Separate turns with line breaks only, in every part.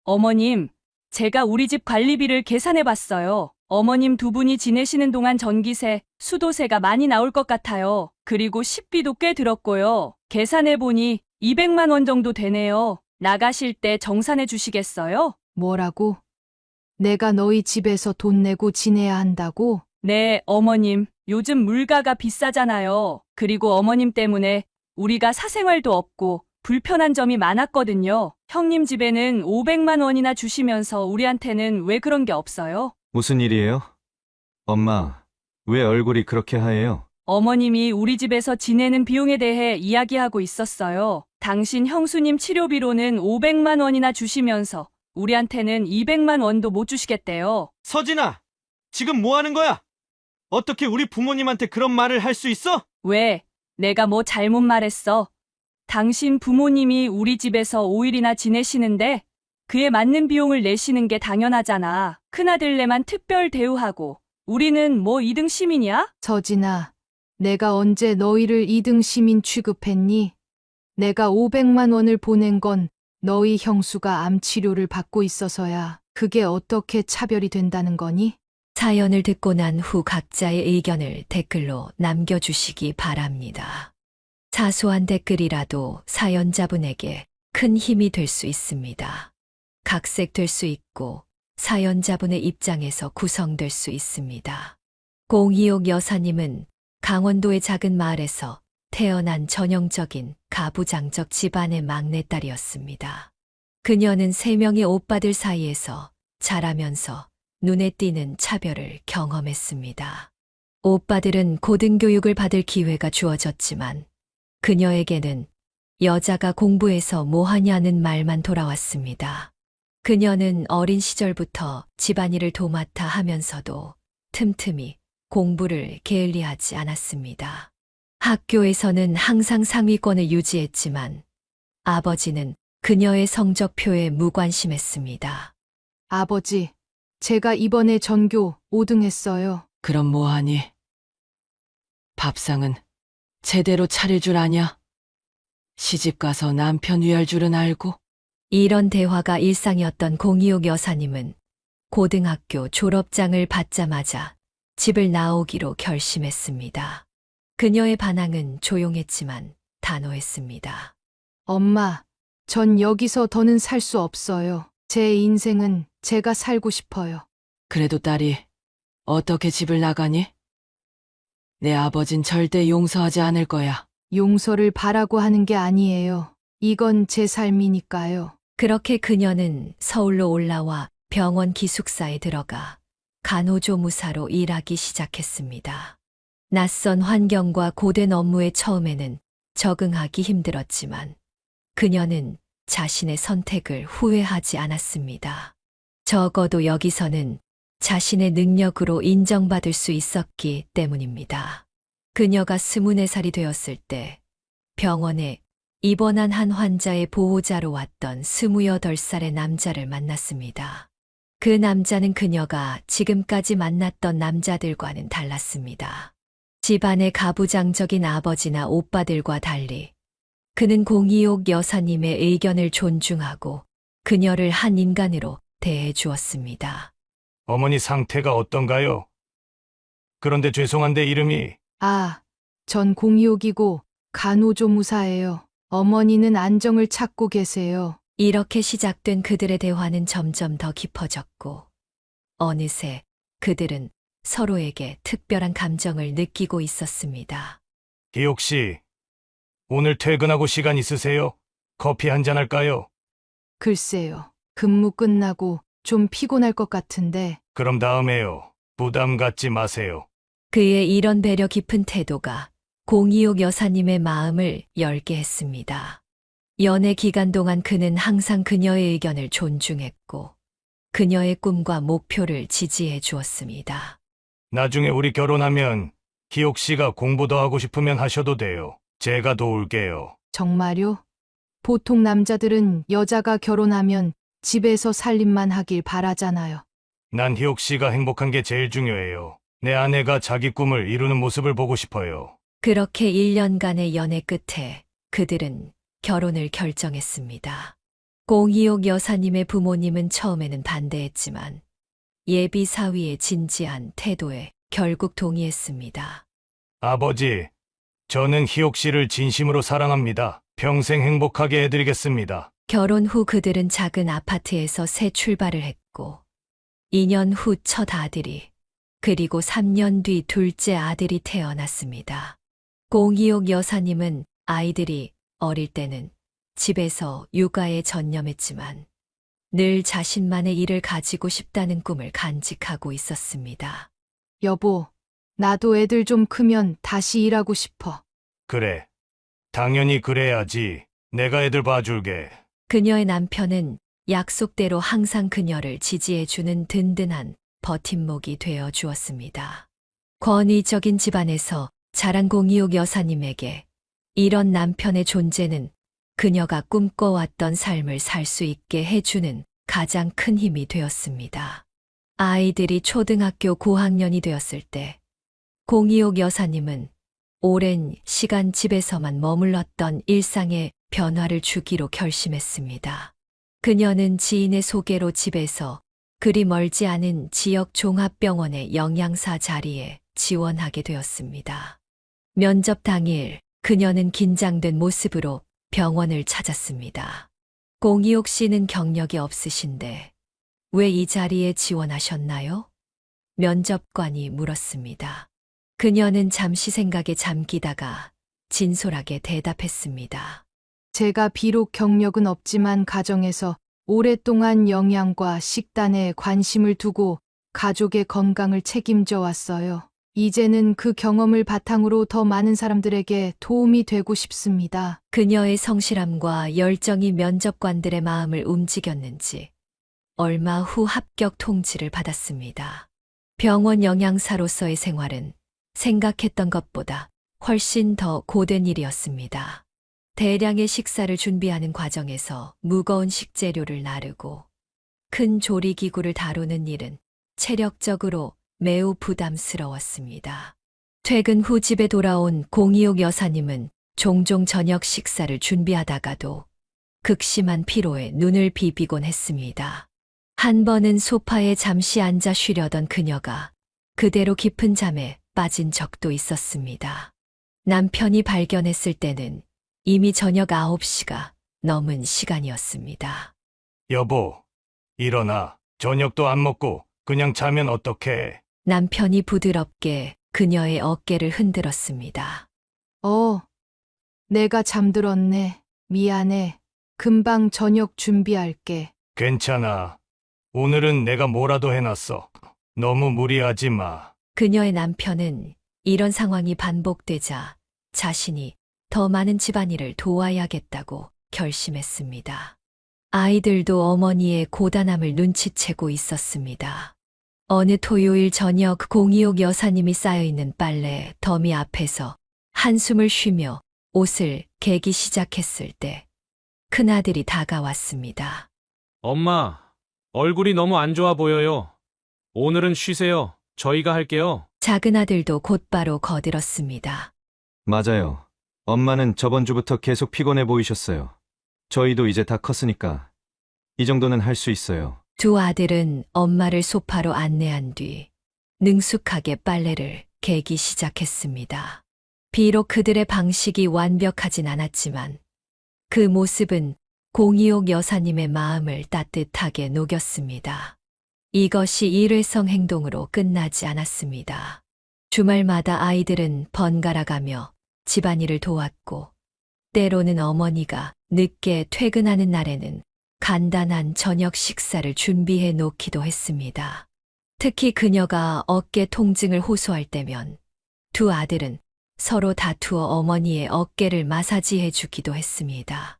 어머님, 제가 우리 집 관리비를 계산해 봤어요. 어머님 두 분이 지내시는 동안 전기세, 수도세가 많이 나올 것 같아요. 그리고 식비도 꽤 들었고요. 계산해 보니 200만 원 정도 되네요. 나가실 때 정산해 주시겠어요?
뭐라고? 내가 너희 집에서 돈 내고 지내야 한다고?
네, 어머님. 요즘 물가가 비싸잖아요. 그리고 어머님 때문에 우리가 사생활도 없고 불편한 점이 많았거든요. 형님 집에는 500만 원이나 주시면서 우리한테는 왜 그런 게 없어요?
무슨 일이에요? 엄마, 왜 얼굴이 그렇게 하얘요?
어머님이 우리 집에서 지내는 비용에 대해 이야기하고 있었어요. 당신 형수님 치료비로는 500만 원이나 주시면서 우리한테는 200만 원도 못 주시겠대요.
서진아, 지금 뭐 하는 거야? 어떻게 우리 부모님한테 그런 말을 할 수 있어?
왜? 내가 뭐 잘못 말했어? 당신 부모님이 우리 집에서 5일이나 지내시는데 그에 맞는 비용을 내시는 게 당연하잖아. 큰아들네만 특별 대우하고 우리는 뭐 2등 시민이야?
서진아, 내가 언제 너희를 2등 시민 취급했니? 내가 500만 원을 보낸 건 너희 형수가 암 치료를 받고 있어서야. 그게 어떻게 차별이 된다는 거니?
사연을 듣고 난 후 각자의 의견을 댓글로 남겨주시기 바랍니다. 사소한 댓글이라도 사연자분에게 큰 힘이 될 수 있습니다. 각색될 수 있고 사연자분의 입장에서 구성될 수 있습니다. 026 여사님은 강원도의 작은 마을에서 태어난 전형적인 가부장적 집안의 막내딸이었습니다. 그녀는 3명의 오빠들 사이에서 자라면서 눈에 띄는 차별을 경험했습니다. 오빠들은 고등교육을 받을 기회가 주어졌지만 그녀에게는 여자가 공부해서 뭐 하냐는 말만 돌아왔습니다. 그녀는 어린 시절부터 집안일을 도맡아 하면서도 틈틈이 공부를 게을리하지 않았습니다. 학교에서는 항상 상위권을 유지했지만 아버지는 그녀의 성적표에 무관심했습니다.
아버지, 제가 이번에 전교 5등 했어요.
그럼 뭐하니? 밥상은 제대로 차릴 줄 아냐? 시집가서 남편 위할 줄은 알고?
이런 대화가 일상이었던 026 여사님은 고등학교 졸업장을 받자마자 집을 나오기로 결심했습니다. 그녀의 반항은 조용했지만 단호했습니다.
엄마, 전 여기서 더는 살 수 없어요. 제 인생은 제가 살고 싶어요.
그래도 딸이 어떻게 집을 나가니? 내 아버진 절대 용서하지 않을 거야.
용서를 바라고 하는 게 아니에요. 이건 제 삶이니까요.
그렇게 그녀는 서울로 올라와 병원 기숙사에 들어가 간호조무사로 일하기 시작했습니다. 낯선 환경과 고된 업무에 처음에는 적응하기 힘들었지만 그녀는 자신의 선택을 후회하지 않았습니다. 적어도 여기서는 자신의 능력으로 인정받을 수 있었기 때문입니다. 그녀가 24살이 되었을 때 병원에 입원한 한 환자의 보호자로 왔던 28살의 남자를 만났습니다. 그 남자는 그녀가 지금까지 만났던 남자들과는 달랐습니다. 집안의 가부장적인 아버지나 오빠들과 달리 그는 026 여사님의 의견을 존중하고 그녀를 한 인간으로 대해 주었습니다.
어머니 상태가 어떤가요? 그런데 죄송한데 이름이
아, 전 공이옥이고 간호조무사예요. 어머니는 안정을 찾고 계세요.
이렇게 시작된 그들의 대화는 점점 더 깊어졌고 어느새 그들은 서로에게 특별한 감정을 느끼고 있었습니다.
기옥 씨, 오늘 퇴근하고 시간 있으세요? 커피 한잔 할까요?
글쎄요. 근무 끝나고 좀 피곤할 것 같은데
그럼 다음에요. 부담 갖지 마세요.
그의 이런 배려 깊은 태도가 026 여사님의 마음을 열게 했습니다. 연애 기간 동안 그는 항상 그녀의 의견을 존중했고 그녀의 꿈과 목표를 지지해 주었습니다.
나중에 우리 결혼하면 기옥 씨가 공부 더 하고 싶으면 하셔도 돼요. 제가 도울게요.
정말요? 보통 남자들은 여자가 결혼하면 집에서 살림만 하길 바라잖아요.
난 희옥 씨가 행복한 게 제일 중요해요. 내 아내가 자기 꿈을 이루는 모습을 보고 싶어요.
그렇게 1년간의 연애 끝에 그들은 결혼을 결정했습니다. 공이옥 여사님의 부모님은 처음에는 반대했지만 예비 사위의 진지한 태도에 결국 동의했습니다.
아버지, 저는 희옥 씨를 진심으로 사랑합니다. 평생 행복하게 해드리겠습니다.
결혼 후 그들은 작은 아파트에서 새 출발을 했고 2년 후 첫 아들이 그리고 3년 뒤 둘째 아들이 태어났습니다. 공이옥 여사님은 아이들이 어릴 때는 집에서 육아에 전념했지만 늘 자신만의 일을 가지고 싶다는 꿈을 간직하고 있었습니다.
여보, 나도 애들 좀 크면 다시 일하고 싶어.
그래. 당연히 그래야지. 내가 애들 봐줄게.
그녀의 남편은 약속대로 항상 그녀를 지지해주는 든든한 버팀목이 되어 주었습니다. 권위적인 집안에서 자란 공이옥 여사님에게 이런 남편의 존재는 그녀가 꿈꿔왔던 삶을 살 수 있게 해주는 가장 큰 힘이 되었습니다. 아이들이 초등학교 고학년이 되었을 때 공이옥 여사님은 오랜 시간 집에서만 머물렀던 일상에 변화를 주기로 결심했습니다. 그녀는 지인의 소개로 집에서 그리 멀지 않은 지역 종합병원의 영양사 자리에 지원하게 되었습니다. 면접 당일 그녀는 긴장된 모습으로 병원을 찾았습니다. 공이옥 씨는 경력이 없으신데 왜 이 자리에 지원하셨나요? 면접관이 물었습니다. 그녀는 잠시 생각에 잠기다가 진솔하게 대답했습니다.
제가 비록 경력은 없지만 가정에서 오랫동안 영양과 식단에 관심을 두고 가족의 건강을 책임져 왔어요. 이제는 그 경험을 바탕으로 더 많은 사람들에게 도움이 되고 싶습니다.
그녀의 성실함과 열정이 면접관들의 마음을 움직였는지 얼마 후 합격 통지를 받았습니다. 병원 영양사로서의 생활은 생각했던 것보다 훨씬 더 고된 일이었습니다. 대량의 식사를 준비하는 과정에서 무거운 식재료를 나르고 큰 조리기구를 다루는 일은 체력적으로 매우 부담스러웠습니다. 퇴근 후 집에 돌아온 공이옥 여사님은 종종 저녁 식사를 준비하다가도 극심한 피로에 눈을 비비곤 했습니다. 한 번은 소파에 잠시 앉아 쉬려던 그녀가 그대로 깊은 잠에 빠진 적도 있었습니다. 남편이 발견했을 때는 이미 저녁 9시가 넘은 시간이었습니다.
여보, 일어나. 저녁도 안 먹고 그냥 자면 어떡해.
남편이 부드럽게 그녀의 어깨를 흔들었습니다.
내가 잠들었네. 미안해. 금방 저녁 준비할게.
괜찮아. 오늘은 내가 뭐라도 해놨어. 너무 무리하지 마.
그녀의 남편은 이런 상황이 반복되자 자신이 더 많은 집안일을 도와야겠다고 결심했습니다. 아이들도 어머니의 고단함을 눈치채고 있었습니다. 어느 토요일 저녁 공이옥 여사님이 쌓여있는 빨래 더미 앞에서 한숨을 쉬며 옷을 개기 시작했을 때 큰아들이 다가왔습니다.
엄마, 얼굴이 너무 안 좋아 보여요. 오늘은 쉬세요. 저희가 할게요.
작은 아들도 곧바로 거들었습니다.
맞아요. 엄마는 저번 주부터 계속 피곤해 보이셨어요. 저희도 이제 다 컸으니까 이 정도는 할 수 있어요.
두 아들은 엄마를 소파로 안내한 뒤 능숙하게 빨래를 개기 시작했습니다. 비록 그들의 방식이 완벽하진 않았지만 그 모습은 공이옥 여사님의 마음을 따뜻하게 녹였습니다. 이것이 일회성 행동으로 끝나지 않았습니다. 주말마다 아이들은 번갈아가며 집안일을 도왔고 때로는 어머니가 늦게 퇴근하는 날에는 간단한 저녁 식사를 준비해 놓기도 했습니다. 특히 그녀가 어깨 통증을 호소할 때면 두 아들은 서로 다투어 어머니의 어깨를 마사지해 주기도 했습니다.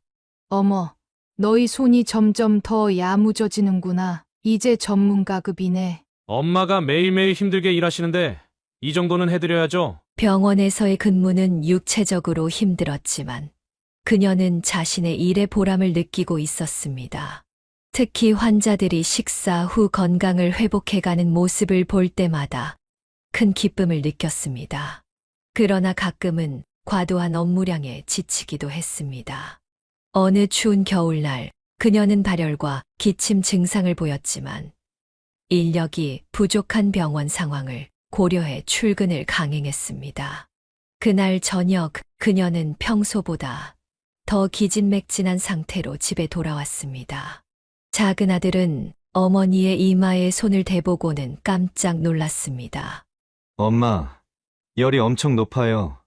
어머, 너희 손이 점점 더 야무져지는구나. 이제 전문가급이네.
엄마가 매일매일 힘들게 일하시는데 이 정도는 해드려야죠.
병원에서의 근무는 육체적으로 힘들었지만 그녀는 자신의 일의 보람을 느끼고 있었습니다. 특히 환자들이 식사 후 건강을 회복해가는 모습을 볼 때마다 큰 기쁨을 느꼈습니다. 그러나 가끔은 과도한 업무량에 지치기도 했습니다. 어느 추운 겨울날 그녀는 발열과 기침 증상을 보였지만 인력이 부족한 병원 상황을 고려해 출근을 강행했습니다. 그날 저녁 그녀는 평소보다 더 기진맥진한 상태로 집에 돌아왔습니다. 작은 아들은 어머니의 이마에 손을 대보고는 깜짝 놀랐습니다.
엄마, 열이 엄청 높아요.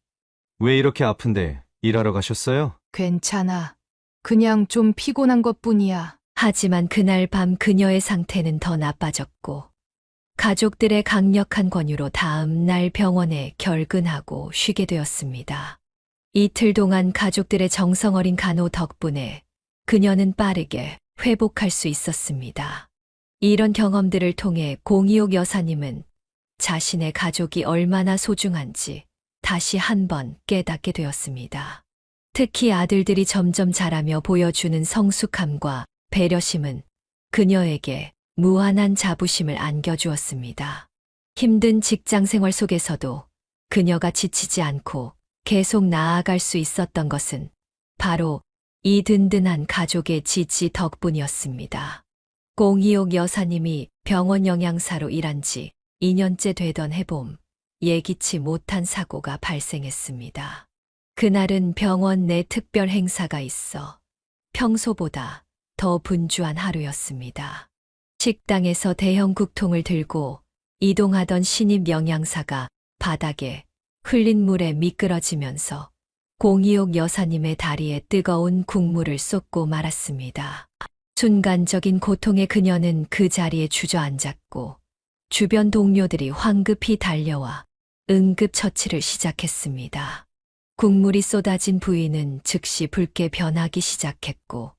왜 이렇게 아픈데 일하러 가셨어요?
괜찮아. 그냥 좀 피곤한 것뿐이야.
하지만 그날 밤 그녀의 상태는 더 나빠졌고 가족들의 강력한 권유로 다음 날 병원에 결근하고 쉬게 되었습니다. 이틀 동안 가족들의 정성 어린 간호 덕분에 그녀는 빠르게 회복할 수 있었습니다. 이런 경험들을 통해 공이옥 여사님은 자신의 가족이 얼마나 소중한지 다시 한번 깨닫게 되었습니다. 특히 아들들이 점점 자라며 보여주는 성숙함과 배려심은 그녀에게 무한한 자부심을 안겨주었습니다. 힘든 직장 생활 속에서도 그녀가 지치지 않고 계속 나아갈 수 있었던 것은 바로 이 든든한 가족의 지지 덕분이었습니다. 공이옥 여사님이 병원 영양사로 일한 지 2년째 되던 해봄, 예기치 못한 사고가 발생했습니다. 그날은 병원 내 특별 행사가 있어 평소보다 더 분주한 하루였습니다. 식당에서 대형 국통을 들고 이동하던 신입 영양사가 바닥에 흘린 물에 미끄러지면서 공이옥 여사님의 다리에 뜨거운 국물을 쏟고 말았습니다. 순간적인 고통에 그녀는 그 자리에 주저앉았고 주변 동료들이 황급히 달려와 응급처치를 시작했습니다. 국물이 쏟아진 부위는 즉시 붉게 변하기 시작했고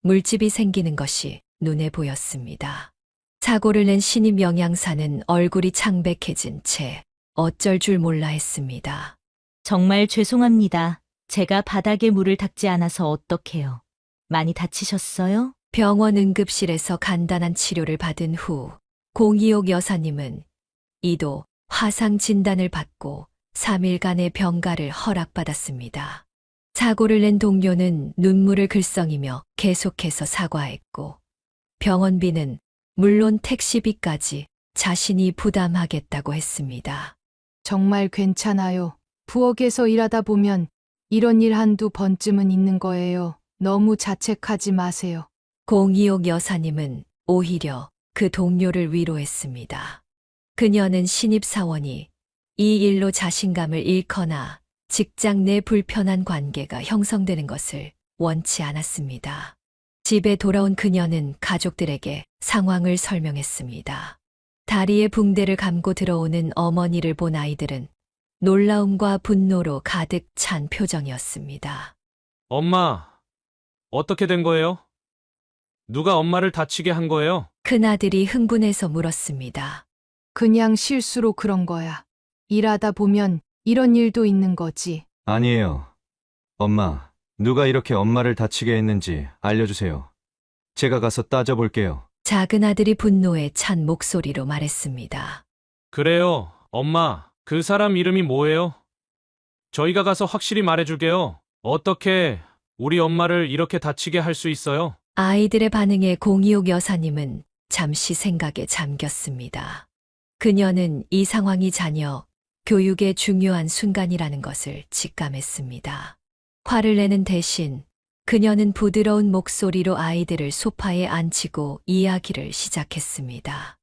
물집이 생기는 것이 눈에 보였습니다. 사고를 낸 신입 영양사는 얼굴이 창백해진 채 어쩔 줄 몰라 했습니다.
정말 죄송합니다. 제가 바닥에 물을 닦지 않아서 어떡해요. 많이 다치셨어요?
병원 응급실에서 간단한 치료를 받은 후 공이옥 여사님은 이도 화상 진단을 받고 3일간의 병가를 허락받았습니다. 사고를 낸 동료는 눈물을 글썽이며 계속해서 사과했고 병원비는 물론 택시비까지 자신이 부담하겠다고 했습니다.
정말 괜찮아요. 부엌에서 일하다 보면 이런 일 한두 번쯤은 있는 거예요. 너무 자책하지 마세요.
공이옥 여사님은 오히려 그 동료를 위로했습니다. 그녀는 신입사원이 이 일로 자신감을 잃거나 직장 내 불편한 관계가 형성되는 것을 원치 않았습니다. 집에 돌아온 그녀는 가족들에게 상황을 설명했습니다. 다리에 붕대를 감고 들어오는 어머니를 본 아이들은 놀라움과 분노로 가득 찬 표정이었습니다.
엄마, 어떻게 된 거예요? 누가 엄마를 다치게 한 거예요?
큰아들이 흥분해서 물었습니다.
그냥 실수로 그런 거야. 일하다 보면 이런 일도 있는 거지.
아니에요. 엄마, 누가 이렇게 엄마를 다치게 했는지 알려주세요. 제가 가서 따져볼게요.
작은 아들이 분노에 찬 목소리로 말했습니다.
그래요, 엄마. 그 사람 이름이 뭐예요? 저희가 가서 확실히 말해줄게요. 어떻게 우리 엄마를 이렇게 다치게 할 수 있어요?
아이들의 반응에 공이옥 여사님은 잠시 생각에 잠겼습니다. 그녀는 이 상황이 자녀 교육의 중요한 순간이라는 것을 직감했습니다. 화를 내는 대신 그녀는 부드러운 목소리로 아이들을 소파에 앉히고 이야기를 시작했습니다.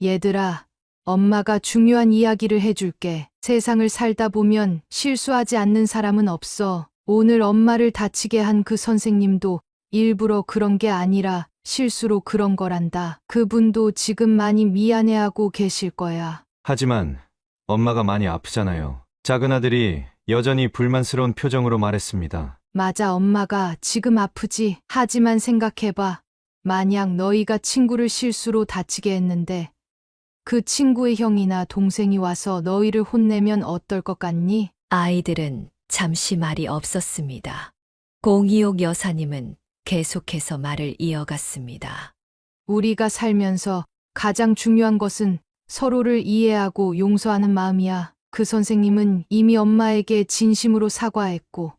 얘들아, 엄마가 중요한 이야기를 해줄게. 세상을 살다 보면 실수하지 않는 사람은 없어. 오늘 엄마를 다치게 한 그 선생님도 일부러 그런 게 아니라 실수로 그런 거란다. 그분도 지금 많이 미안해하고 계실 거야.
하지만 엄마가 많이 아프잖아요. 작은 아들이 여전히 불만스러운 표정으로 말했습니다.
맞아, 엄마가 지금 아프지. 하지만 생각해봐. 만약 너희가 친구를 실수로 다치게 했는데 그 친구의 형이나 동생이 와서 너희를 혼내면 어떨 것 같니?
아이들은 잠시 말이 없었습니다. 공이옥 여사님은 계속해서 말을 이어갔습니다.
우리가 살면서 가장 중요한 것은 서로를 이해하고 용서하는 마음이야. 그 선생님은 이미 엄마에게 진심으로 사과했고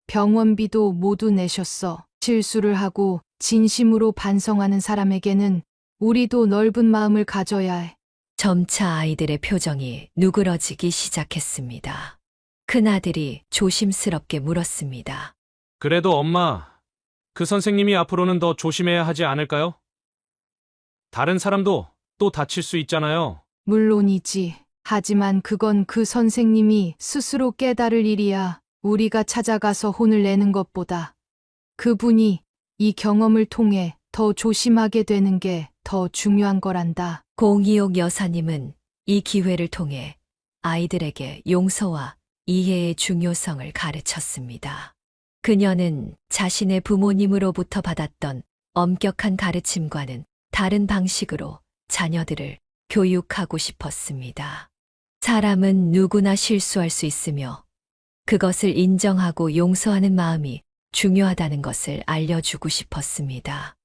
병원비도 모두 내셨어. 실수를 하고 진심으로 반성하는 사람에게는 우리도 넓은 마음을 가져야 해.
점차 아이들의 표정이 누그러지기 시작했습니다. 큰아들이 조심스럽게 물었습니다.
그래도 엄마, 그 선생님이 앞으로는 더 조심해야 하지 않을까요? 다른 사람도 또 다칠 수 있잖아요.
물론이지. 하지만 그건 그 선생님이 스스로 깨달을 일이야. 우리가 찾아가서 혼을 내는 것보다 그분이 이 경험을 통해 더 조심하게 되는 게 더 중요한 거란다.
공이옥 여사님은 이 기회를 통해 아이들에게 용서와 이해의 중요성을 가르쳤습니다. 그녀는 자신의 부모님으로부터 받았던 엄격한 가르침과는 다른 방식으로 자녀들을 교육하고 싶었습니다. 사람은 누구나 실수할 수 있으며 그것을 인정하고 용서하는 마음이 중요하다는 것을 알려주고 싶었습니다.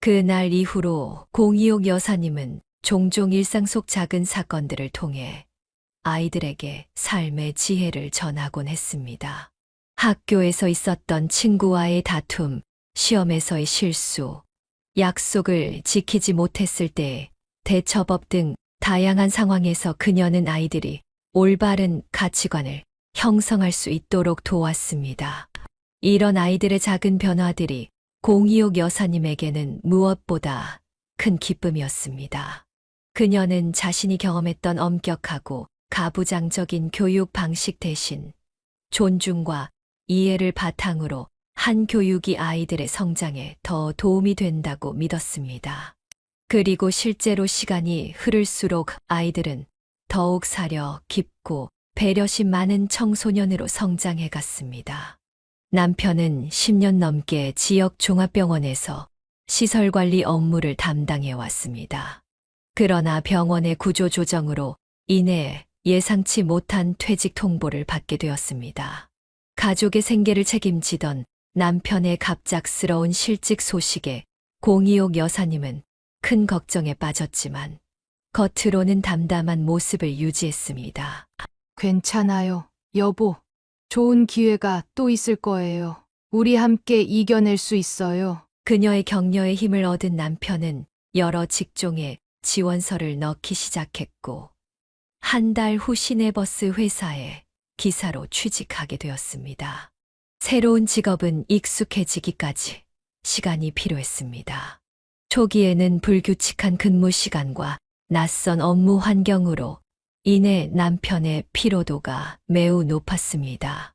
그날 이후로 공이옥 여사님은 종종 일상 속 작은 사건들을 통해 아이들에게 삶의 지혜를 전하곤 했습니다. 학교에서 있었던 친구와의 다툼, 시험에서의 실수, 약속을 지키지 못했을 때의 대처법 등 다양한 상황에서 그녀는 아이들이 올바른 가치관을 형성할 수 있도록 도왔습니다. 이런 아이들의 작은 변화들이 공이옥 여사님에게는 무엇보다 큰 기쁨이었습니다. 그녀는 자신이 경험했던 엄격하고 가부장적인 교육 방식 대신 존중과 이해를 바탕으로 한 교육이 아이들의 성장에 더 도움이 된다고 믿었습니다. 그리고 실제로 시간이 흐를수록 아이들은 더욱 사려 깊고 배려심 많은 청소년으로 성장해 갔습니다. 남편은 10년 넘게 지역 종합병원에서 시설관리 업무를 담당해 왔습니다. 그러나 병원의 구조 조정으로 인해 예상치 못한 퇴직 통보를 받게 되었습니다. 가족의 생계를 책임지던 남편의 갑작스러운 실직 소식에 공이옥 여사님은 큰 걱정에 빠졌지만 겉으로는 담담한 모습을 유지했습니다.
괜찮아요, 여보. 좋은 기회가 또 있을 거예요. 우리 함께 이겨낼 수 있어요.
그녀의 격려에 힘을 얻은 남편은 여러 직종에 지원서를 넣기 시작했고 한 달 후 시내버스 회사에 기사로 취직하게 되었습니다. 새로운 직업은 익숙해지기까지 시간이 필요했습니다. 초기에는 불규칙한 근무 시간과 낯선 업무 환경으로 인해 남편의 피로도가 매우 높았습니다.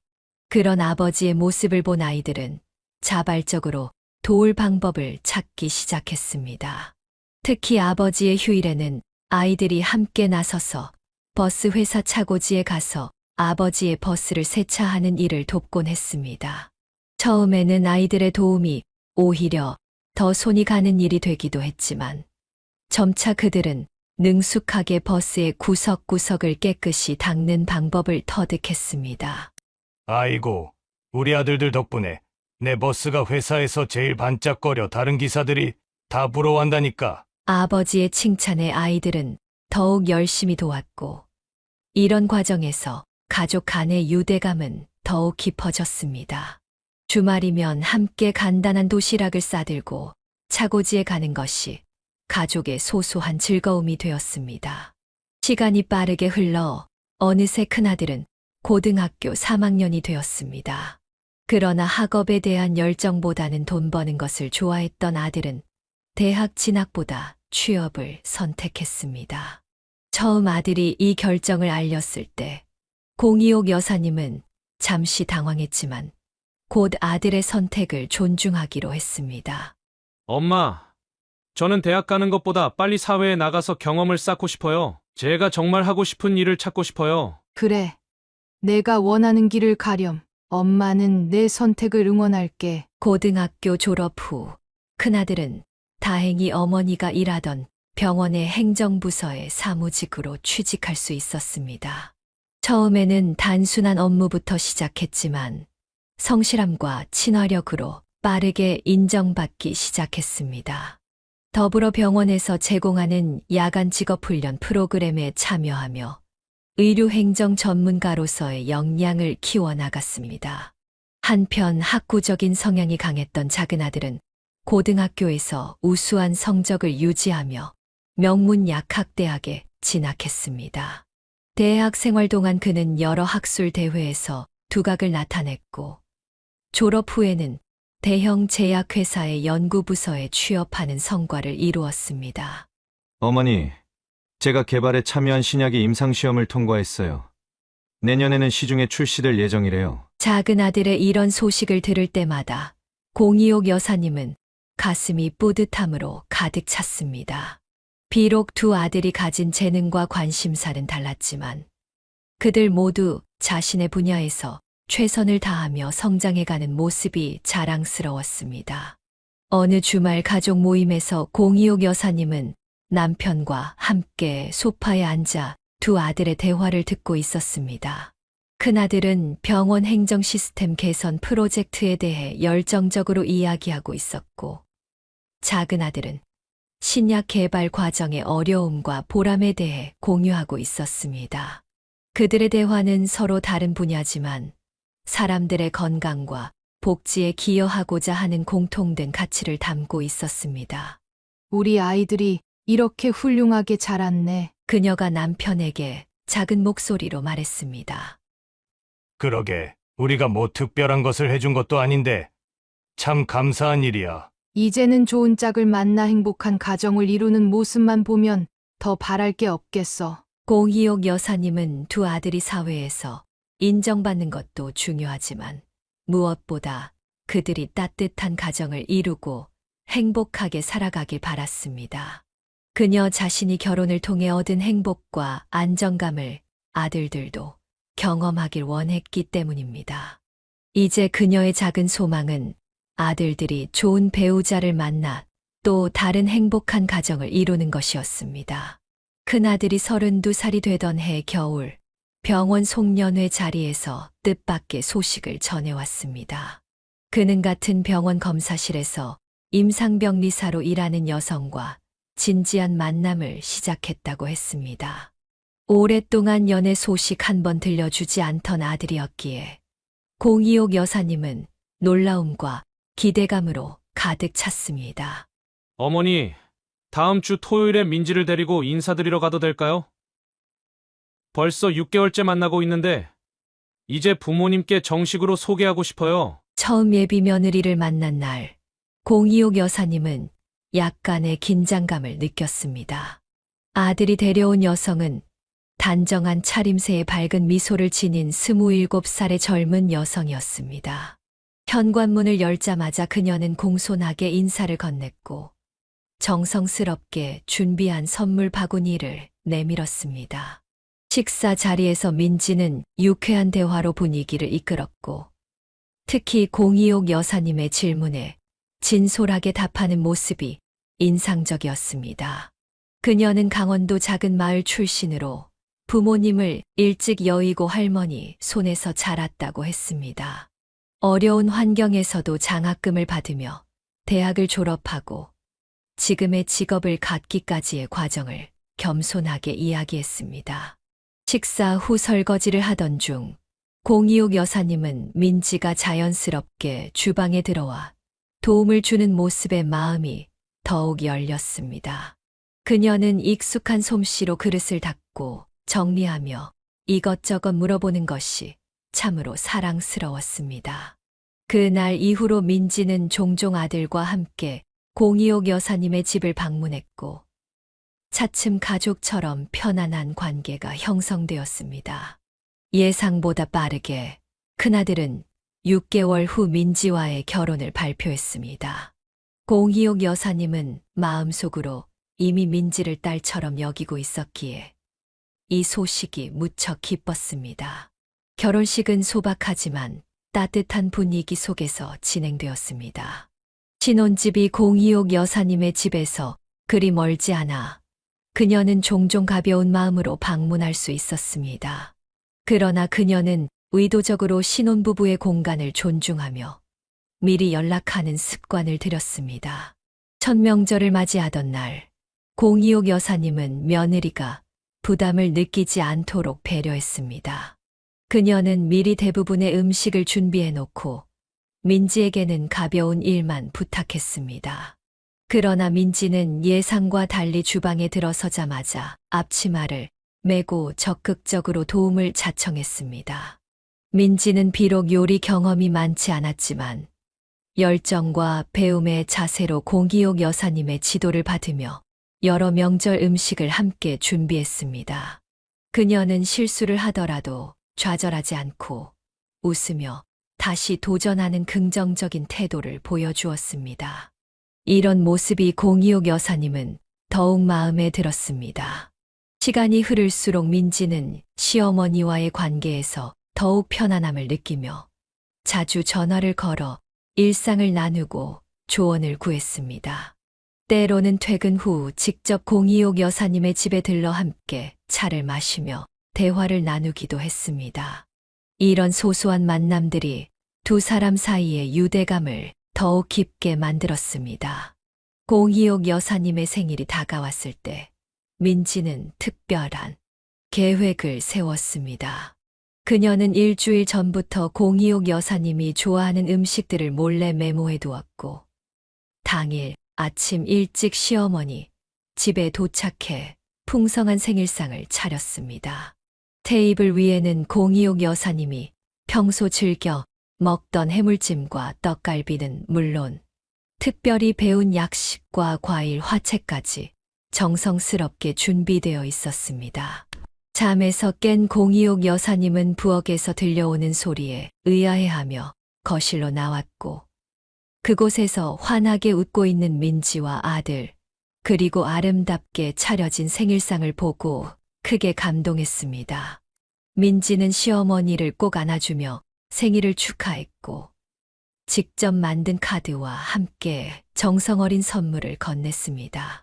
그런 아버지의 모습을 본 아이들은 자발적으로 도울 방법을 찾기 시작했습니다. 특히 아버지의 휴일에는 아이들이 함께 나서서 버스 회사 차고지에 가서 아버지의 버스를 세차하는 일을 돕곤 했습니다. 처음에는 아이들의 도움이 오히려 더 손이 가는 일이 되기도 했지만 점차 그들은 능숙하게 버스의 구석구석을 깨끗이 닦는 방법을 터득했습니다.
아이고, 우리 아들들 덕분에 내 버스가 회사에서 제일 반짝거려 다른 기사들이 다 부러워한다니까.
아버지의 칭찬에 아이들은 더욱 열심히 도왔고 이런 과정에서 가족 간의 유대감은 더욱 깊어졌습니다. 주말이면 함께 간단한 도시락을 싸들고 차고지에 가는 것이 가족의 소소한 즐거움이 되었습니다. 시간이 빠르게 흘러 어느새 큰아들은 고등학교 3학년이 되었습니다. 그러나 학업에 대한 열정보다는 돈 버는 것을 좋아했던 아들은 대학 진학보다 취업을 선택했습니다. 처음 아들이 이 결정을 알렸을 때 공이옥 여사님은 잠시 당황했지만 곧 아들의 선택을 존중하기로 했습니다.
엄마, 저는 대학 가는 것보다 빨리 사회에 나가서 경험을 쌓고 싶어요. 제가 정말 하고 싶은 일을 찾고 싶어요.
그래. 내가 원하는 길을 가렴. 엄마는 내 선택을 응원할게.
고등학교 졸업 후 큰아들은 다행히 어머니가 일하던 병원의 행정부서에 사무직으로 취직할 수 있었습니다. 처음에는 단순한 업무부터 시작했지만 성실함과 친화력으로 빠르게 인정받기 시작했습니다. 더불어 병원에서 제공하는 야간 직업훈련 프로그램에 참여하며 의료행정 전문가로서의 역량을 키워나갔습니다. 한편 학구적인 성향이 강했던 작은아들은 고등학교에서 우수한 성적을 유지하며 명문 약학대학에 진학했습니다. 대학 생활 동안 그는 여러 학술 대회에서 두각을 나타냈고 졸업 후에는 대형 제약회사의 연구부서에 취업하는 성과를 이루었습니다.
어머니, 제가 개발에 참여한 신약이 임상시험을 통과했어요. 내년에는 시중에 출시될 예정이래요.
작은 아들의 이런 소식을 들을 때마다 공이옥 여사님은 가슴이 뿌듯함으로 가득 찼습니다. 비록 두 아들이 가진 재능과 관심사는 달랐지만 그들 모두 자신의 분야에서 최선을 다하며 성장해가는 모습이 자랑스러웠습니다. 어느 주말 가족 모임에서 공이옥 여사님은 남편과 함께 소파에 앉아 두 아들의 대화를 듣고 있었습니다. 큰아들은 병원 행정 시스템 개선 프로젝트에 대해 열정적으로 이야기하고 있었고, 작은 아들은 신약 개발 과정의 어려움과 보람에 대해 공유하고 있었습니다. 그들의 대화는 서로 다른 분야지만 사람들의 건강과 복지에 기여하고자 하는 공통된 가치를 담고 있었습니다.
우리 아이들이 이렇게 훌륭하게 자랐네.
그녀가 남편에게 작은 목소리로 말했습니다.
그러게, 우리가 뭐 특별한 것을 해준 것도 아닌데 참 감사한 일이야.
이제는 좋은 짝을 만나 행복한 가정을 이루는 모습만 보면 더 바랄 게 없겠어.
공이옥 여사님은 두 아들이 사회에서 인정받는 것도 중요하지만 무엇보다 그들이 따뜻한 가정을 이루고 행복하게 살아가길 바랐습니다. 그녀 자신이 결혼을 통해 얻은 행복과 안정감을 아들들도 경험하길 원했기 때문입니다. 이제 그녀의 작은 소망은 아들들이 좋은 배우자를 만나 또 다른 행복한 가정을 이루는 것이었습니다. 큰아들이 32살이 되던 해 겨울, 병원 송년회 자리에서 뜻밖의 소식을 전해왔습니다. 그는 같은 병원 검사실에서 임상병리사로 일하는 여성과 진지한 만남을 시작했다고 했습니다. 오랫동안 연애 소식 한 번 들려주지 않던 아들이었기에 공이옥 여사님은 놀라움과 기대감으로 가득 찼습니다.
어머니, 다음 주 토요일에 민지를 데리고 인사드리러 가도 될까요? 벌써 6개월째 만나고 있는데 이제 부모님께 정식으로 소개하고 싶어요.
처음 예비 며느리를 만난 날, 공이옥 여사님은 약간의 긴장감을 느꼈습니다. 아들이 데려온 여성은 단정한 차림새에 밝은 미소를 지닌 27살의 젊은 여성이었습니다. 현관문을 열자마자 그녀는 공손하게 인사를 건넸고 정성스럽게 준비한 선물 바구니를 내밀었습니다. 식사 자리에서 민지는 유쾌한 대화로 분위기를 이끌었고 특히 공이옥 여사님의 질문에 진솔하게 답하는 모습이 인상적이었습니다. 그녀는 강원도 작은 마을 출신으로 부모님을 일찍 여의고 할머니 손에서 자랐다고 했습니다. 어려운 환경에서도 장학금을 받으며 대학을 졸업하고 지금의 직업을 갖기까지의 과정을 겸손하게 이야기했습니다. 식사 후 설거지를 하던 중 공이옥 여사님은 민지가 자연스럽게 주방에 들어와 도움을 주는 모습에 마음이 더욱 열렸습니다. 그녀는 익숙한 솜씨로 그릇을 닦고 정리하며 이것저것 물어보는 것이 참으로 사랑스러웠습니다. 그날 이후로 민지는 종종 아들과 함께 공이옥 여사님의 집을 방문했고 차츰 가족처럼 편안한 관계가 형성되었습니다. 예상보다 빠르게 큰아들은 6개월 후 민지와의 결혼을 발표했습니다. 공이옥 여사님은 마음속으로 이미 민지를 딸처럼 여기고 있었기에 이 소식이 무척 기뻤습니다. 결혼식은 소박하지만 따뜻한 분위기 속에서 진행되었습니다. 신혼집이 공이옥 여사님의 집에서 그리 멀지 않아 그녀는 종종 가벼운 마음으로 방문할 수 있었습니다. 그러나 그녀는 의도적으로 신혼부부의 공간을 존중하며 미리 연락하는 습관을 들였습니다. 첫 명절을 맞이하던 날, 공이옥 여사님은 며느리가 부담을 느끼지 않도록 배려했습니다. 그녀는 미리 대부분의 음식을 준비해 놓고 민지에게는 가벼운 일만 부탁했습니다. 그러나 민지는 예상과 달리 주방에 들어서자마자 앞치마를 메고 적극적으로 도움을 자청했습니다. 민지는 비록 요리 경험이 많지 않았지만 열정과 배움의 자세로 공기옥 여사님의 지도를 받으며 여러 명절 음식을 함께 준비했습니다. 그녀는 실수를 하더라도 좌절하지 않고 웃으며 다시 도전하는 긍정적인 태도를 보여주었습니다. 이런 모습이 공이옥 여사님은 더욱 마음에 들었습니다. 시간이 흐를수록 민지는 시어머니와의 관계에서 더욱 편안함을 느끼며 자주 전화를 걸어 일상을 나누고 조언을 구했습니다. 때로는 퇴근 후 직접 공이옥 여사님의 집에 들러 함께 차를 마시며 대화를 나누기도 했습니다. 이런 소소한 만남들이 두 사람 사이의 유대감을 더욱 깊게 만들었습니다. 공이옥 여사님의 생일이 다가왔을 때 민지는 특별한 계획을 세웠습니다. 그녀는 일주일 전부터 공이옥 여사님이 좋아하는 음식들을 몰래 메모해 두었고 당일 아침 일찍 시어머니 집에 도착해 풍성한 생일상을 차렸습니다. 테이블 위에는 공이옥 여사님이 평소 즐겨 먹던 해물찜과 떡갈비는 물론 특별히 배운 약식과 과일 화채까지 정성스럽게 준비되어 있었습니다. 잠에서 깬 공이옥 여사님은 부엌에서 들려오는 소리에 의아해하며 거실로 나왔고 그곳에서 환하게 웃고 있는 민지와 아들 그리고 아름답게 차려진 생일상을 보고 크게 감동했습니다. 민지는 시어머니를 꼭 안아주며 생일을 축하했고 직접 만든 카드와 함께 정성 어린 선물을 건넸습니다.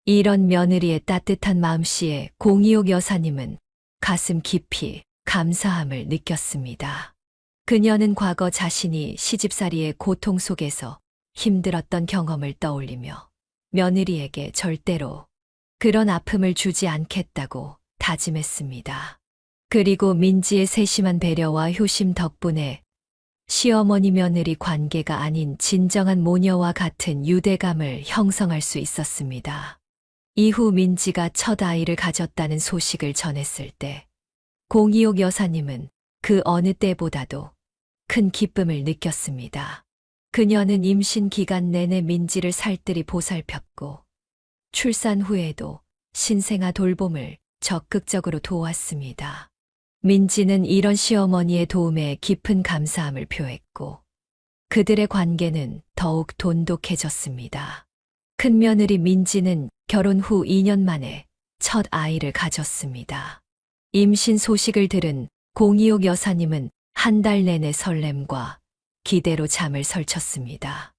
이런 며느리의 따뜻한 마음씨에 공이옥 여사님은 가슴 깊이 감사함을 느꼈습니다. 그녀는 과거 자신이 시집살이의 고통 속에서 힘들었던 경험을 떠올리며 며느리에게 절대로 그런 아픔을 주지 않겠다고 다짐했습니다. 그리고 민지의 세심한 배려와 효심 덕분에 시어머니 며느리 관계가 아닌 진정한 모녀와 같은 유대감을 형성할 수 있었습니다. 이후 민지가 첫 아이를 가졌다는 소식을 전했을 때 공이옥 여사님은 그 어느 때보다도 큰 기쁨을 느꼈습니다. 그녀는 임신 기간 내내 민지를 살뜰히 보살폈고 출산 후에도 신생아 돌봄을 적극적으로 도왔습니다. 민지는 이런 시어머니의 도움에 깊은 감사함을 표했고 그들의 관계는 더욱 돈독해졌습니다. 큰며느리 민지는 결혼 후 2년 만에 첫 아이를 가졌습니다. 임신 소식을 들은 공이옥 여사님은 한 달 내내 설렘과 기대로 잠을 설쳤습니다.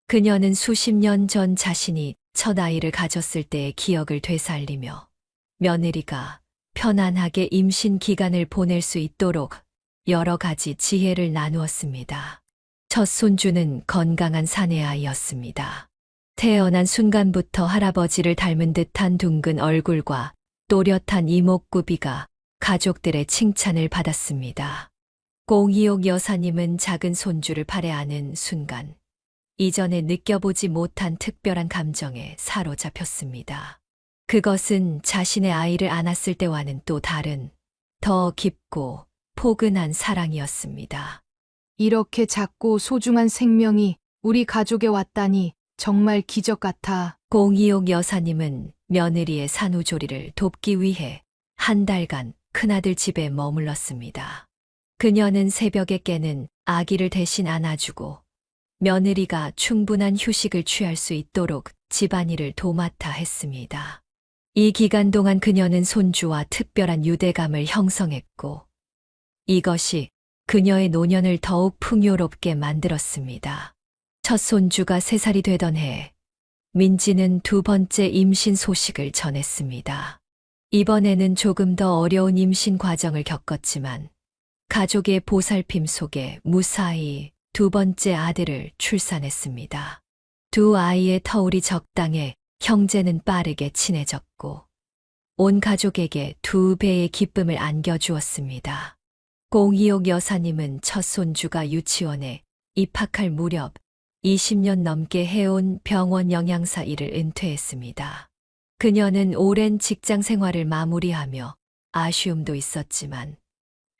그녀는 수십 년 전 자신이 첫 아이를 가졌을 때의 기억을 되살리며 며느리가 편안하게 임신 기간을 보낼 수 있도록 여러 가지 지혜를 나누었습니다. 첫 손주는 건강한 사내아이였습니다. 태어난 순간부터 할아버지를 닮은 듯한 둥근 얼굴과 또렷한 이목구비가 가족들의 칭찬을 받았습니다. 공이옥 여사님은 작은 손주를 팔에 안은 순간 이전에 느껴보지 못한 특별한 감정에 사로잡혔습니다. 그것은 자신의 아이를 안았을 때와는 또 다른 더 깊고 포근한 사랑이었습니다.
이렇게 작고 소중한 생명이 우리 가족에 왔다니 정말 기적 같아.
공이옥 여사님은 며느리의 산후조리를 돕기 위해 한 달간 큰아들 집에 머물렀습니다. 그녀는 새벽에 깨는 아기를 대신 안아주고 며느리가 충분한 휴식을 취할 수 있도록 집안일을 도맡아 했습니다. 이 기간 동안 그녀는 손주와 특별한 유대감을 형성했고 이것이 그녀의 노년을 더욱 풍요롭게 만들었습니다. 첫 손주가 3살이 되던 해 민지는 두 번째 임신 소식을 전했습니다. 이번에는 조금 더 어려운 임신 과정을 겪었지만 가족의 보살핌 속에 무사히 두 번째 아들을 출산했습니다. 두 아이의 터울이 적당해 형제는 빠르게 친해졌고 온 가족에게 2배의 기쁨을 안겨주었습니다. 공이옥 여사님은 첫 손주가 유치원에 입학할 무렵 20년 넘게 해온 병원 영양사 일을 은퇴했습니다. 그녀는 오랜 직장 생활을 마무리하며 아쉬움도 있었지만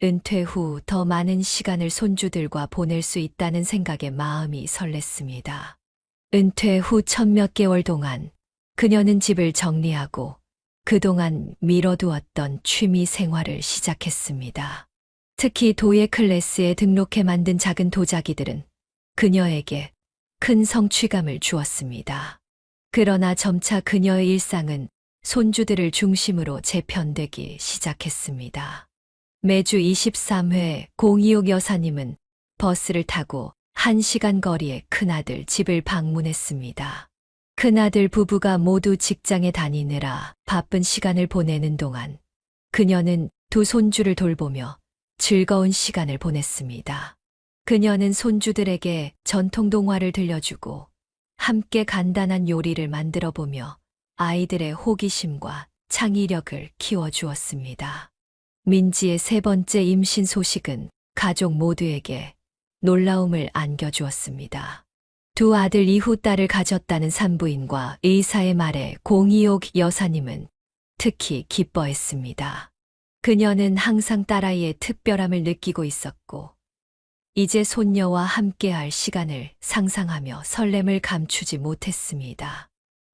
은퇴 후 더 많은 시간을 손주들과 보낼 수 있다는 생각에 마음이 설렜습니다. 은퇴 후 첫 몇 개월 동안 그녀는 집을 정리하고 그동안 미뤄두었던 취미 생활을 시작했습니다. 특히 도예 클래스에 등록해 만든 작은 도자기들은 그녀에게 큰 성취감을 주었습니다. 그러나 점차 그녀의 일상은 손주들을 중심으로 재편되기 시작했습니다. 매주 23회 026 여사님은 버스를 타고 1시간 거리의 큰아들 집을 방문했습니다. 큰아들 부부가 모두 직장에 다니느라 바쁜 시간을 보내는 동안 그녀는 두 손주를 돌보며 즐거운 시간을 보냈습니다. 그녀는 손주들에게 전통 동화를 들려주고 함께 간단한 요리를 만들어 보며 아이들의 호기심과 창의력을 키워주었습니다. 민지의 세 번째 임신 소식은 가족 모두에게 놀라움을 안겨주었습니다. 두 아들 이후 딸을 가졌다는 산부인과 의사의 말에 026 여사님은 특히 기뻐했습니다. 그녀는 항상 딸아이의 특별함을 느끼고 있었고 이제 손녀와 함께할 시간을 상상하며 설렘을 감추지 못했습니다.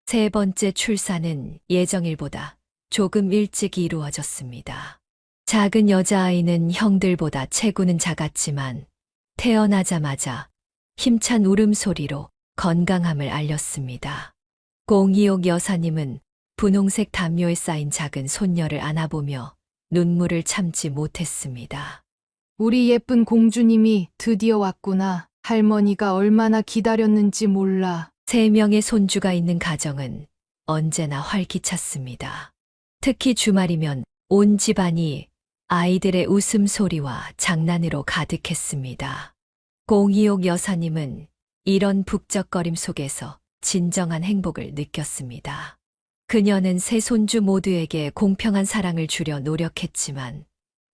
세 번째 출산은 예정일보다 조금 일찍 이루어졌습니다. 작은 여자아이는 형들보다 체구는 작았지만 태어나자마자 힘찬 울음소리로 건강함을 알렸습니다. 026 여사님은 분홍색 담요에 쌓인 작은 손녀를 안아보며 눈물을 참지 못했습니다.
우리 예쁜 공주님이 드디어 왔구나. 할머니가 얼마나 기다렸는지 몰라.
3명의 손주가 있는 가정은 언제나 활기찼습니다. 특히 주말이면 온 집안이 아이들의 웃음소리와 장난으로 가득했습니다. 026 여사님은 이런 북적거림 속에서 진정한 행복을 느꼈습니다. 그녀는 세 손주 모두에게 공평한 사랑을 주려 노력했지만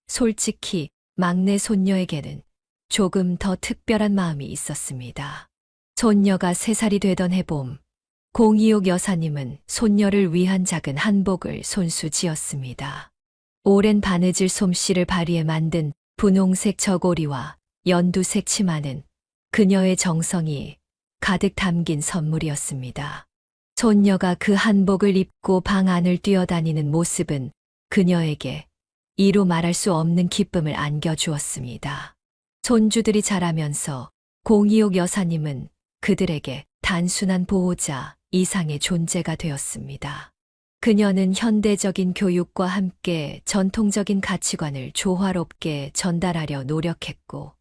솔직히 막내 손녀에게는 조금 더 특별한 마음이 있었습니다. 손녀가 3살이 되던 해봄, 026 여사님은 손녀를 위한 작은 한복을 손수지었습니다. 오랜 바느질 솜씨를 발휘해 만든 분홍색 저고리와 연두색 치마는 그녀의 정성이 가득 담긴 선물이었습니다. 손녀가 그 한복을 입고 방 안을 뛰어다니는 모습은 그녀에게 이루 말할 수 없는 기쁨을 안겨주었습니다. 손주들이 자라면서 026 여사님은 그들에게 단순한 보호자 이상의 존재가 되었습니다. 그녀는 현대적인 교육과 함께 전통적인 가치관을 조화롭게 전달하려 노력했고,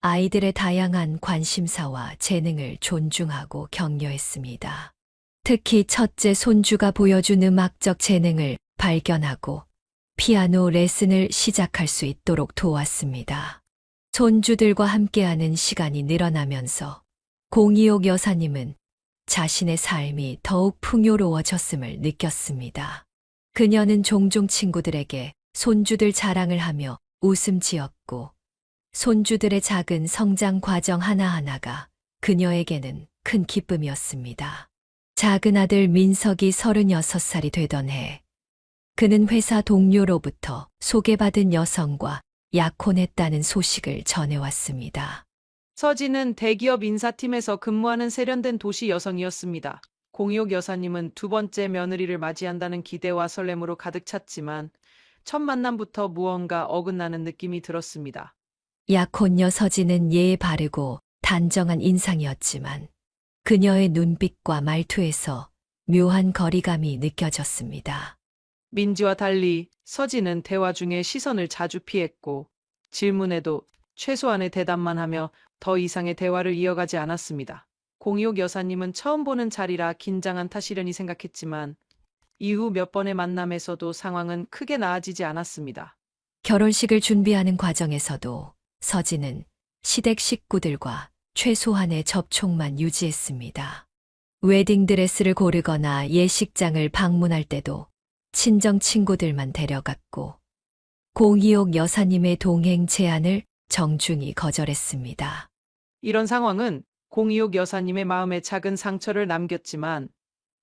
아이들의 다양한 관심사와 재능을 존중하고 격려했습니다. 특히 첫째 손주가 보여준 음악적 재능을 발견하고 피아노 레슨을 시작할 수 있도록 도왔습니다. 손주들과 함께하는 시간이 늘어나면서 026 여사님은 자신의 삶이 더욱 풍요로워졌음을 느꼈습니다. 그녀는 종종 친구들에게 손주들 자랑을 하며 웃음 지었고, 손주들의 작은 성장 과정 하나하나가 그녀에게는 큰 기쁨이었습니다. 작은 아들 민석이 36살이 되던 해, 그는 회사 동료로부터 소개받은 여성과 약혼했다는 소식을 전해왔습니다.
서진은 대기업 인사팀에서 근무하는 세련된 도시 여성이었습니다. 026 여사님은 두 번째 며느리를 맞이한다는 기대와 설렘으로 가득 찼지만 첫 만남부터 무언가 어긋나는 느낌이 들었습니다.
약혼녀 서진은 예에 바르고 단정한 인상이었지만 그녀의 눈빛과 말투에서 묘한 거리감이 느껴졌습니다.
민지와 달리 서진은 대화 중에 시선을 자주 피했고 질문에도 최소한의 대답만 하며 더 이상의 대화를 이어가지 않았습니다. 026 여사님은 처음 보는 자리라 긴장한 탓이려니 생각했지만 이후 몇 번의 만남에서도 상황은 크게 나아지지 않았습니다.
결혼식을 준비하는 과정에서도 서진은 시댁 식구들과 최소한의 접촉만 유지했습니다. 웨딩드레스를 고르거나 예식장을 방문할 때도 친정 친구들만 데려갔고 026 여사님의 동행 제안을 정중히 거절했습니다.
이런 상황은 공이옥 여사님의 마음에 작은 상처를 남겼지만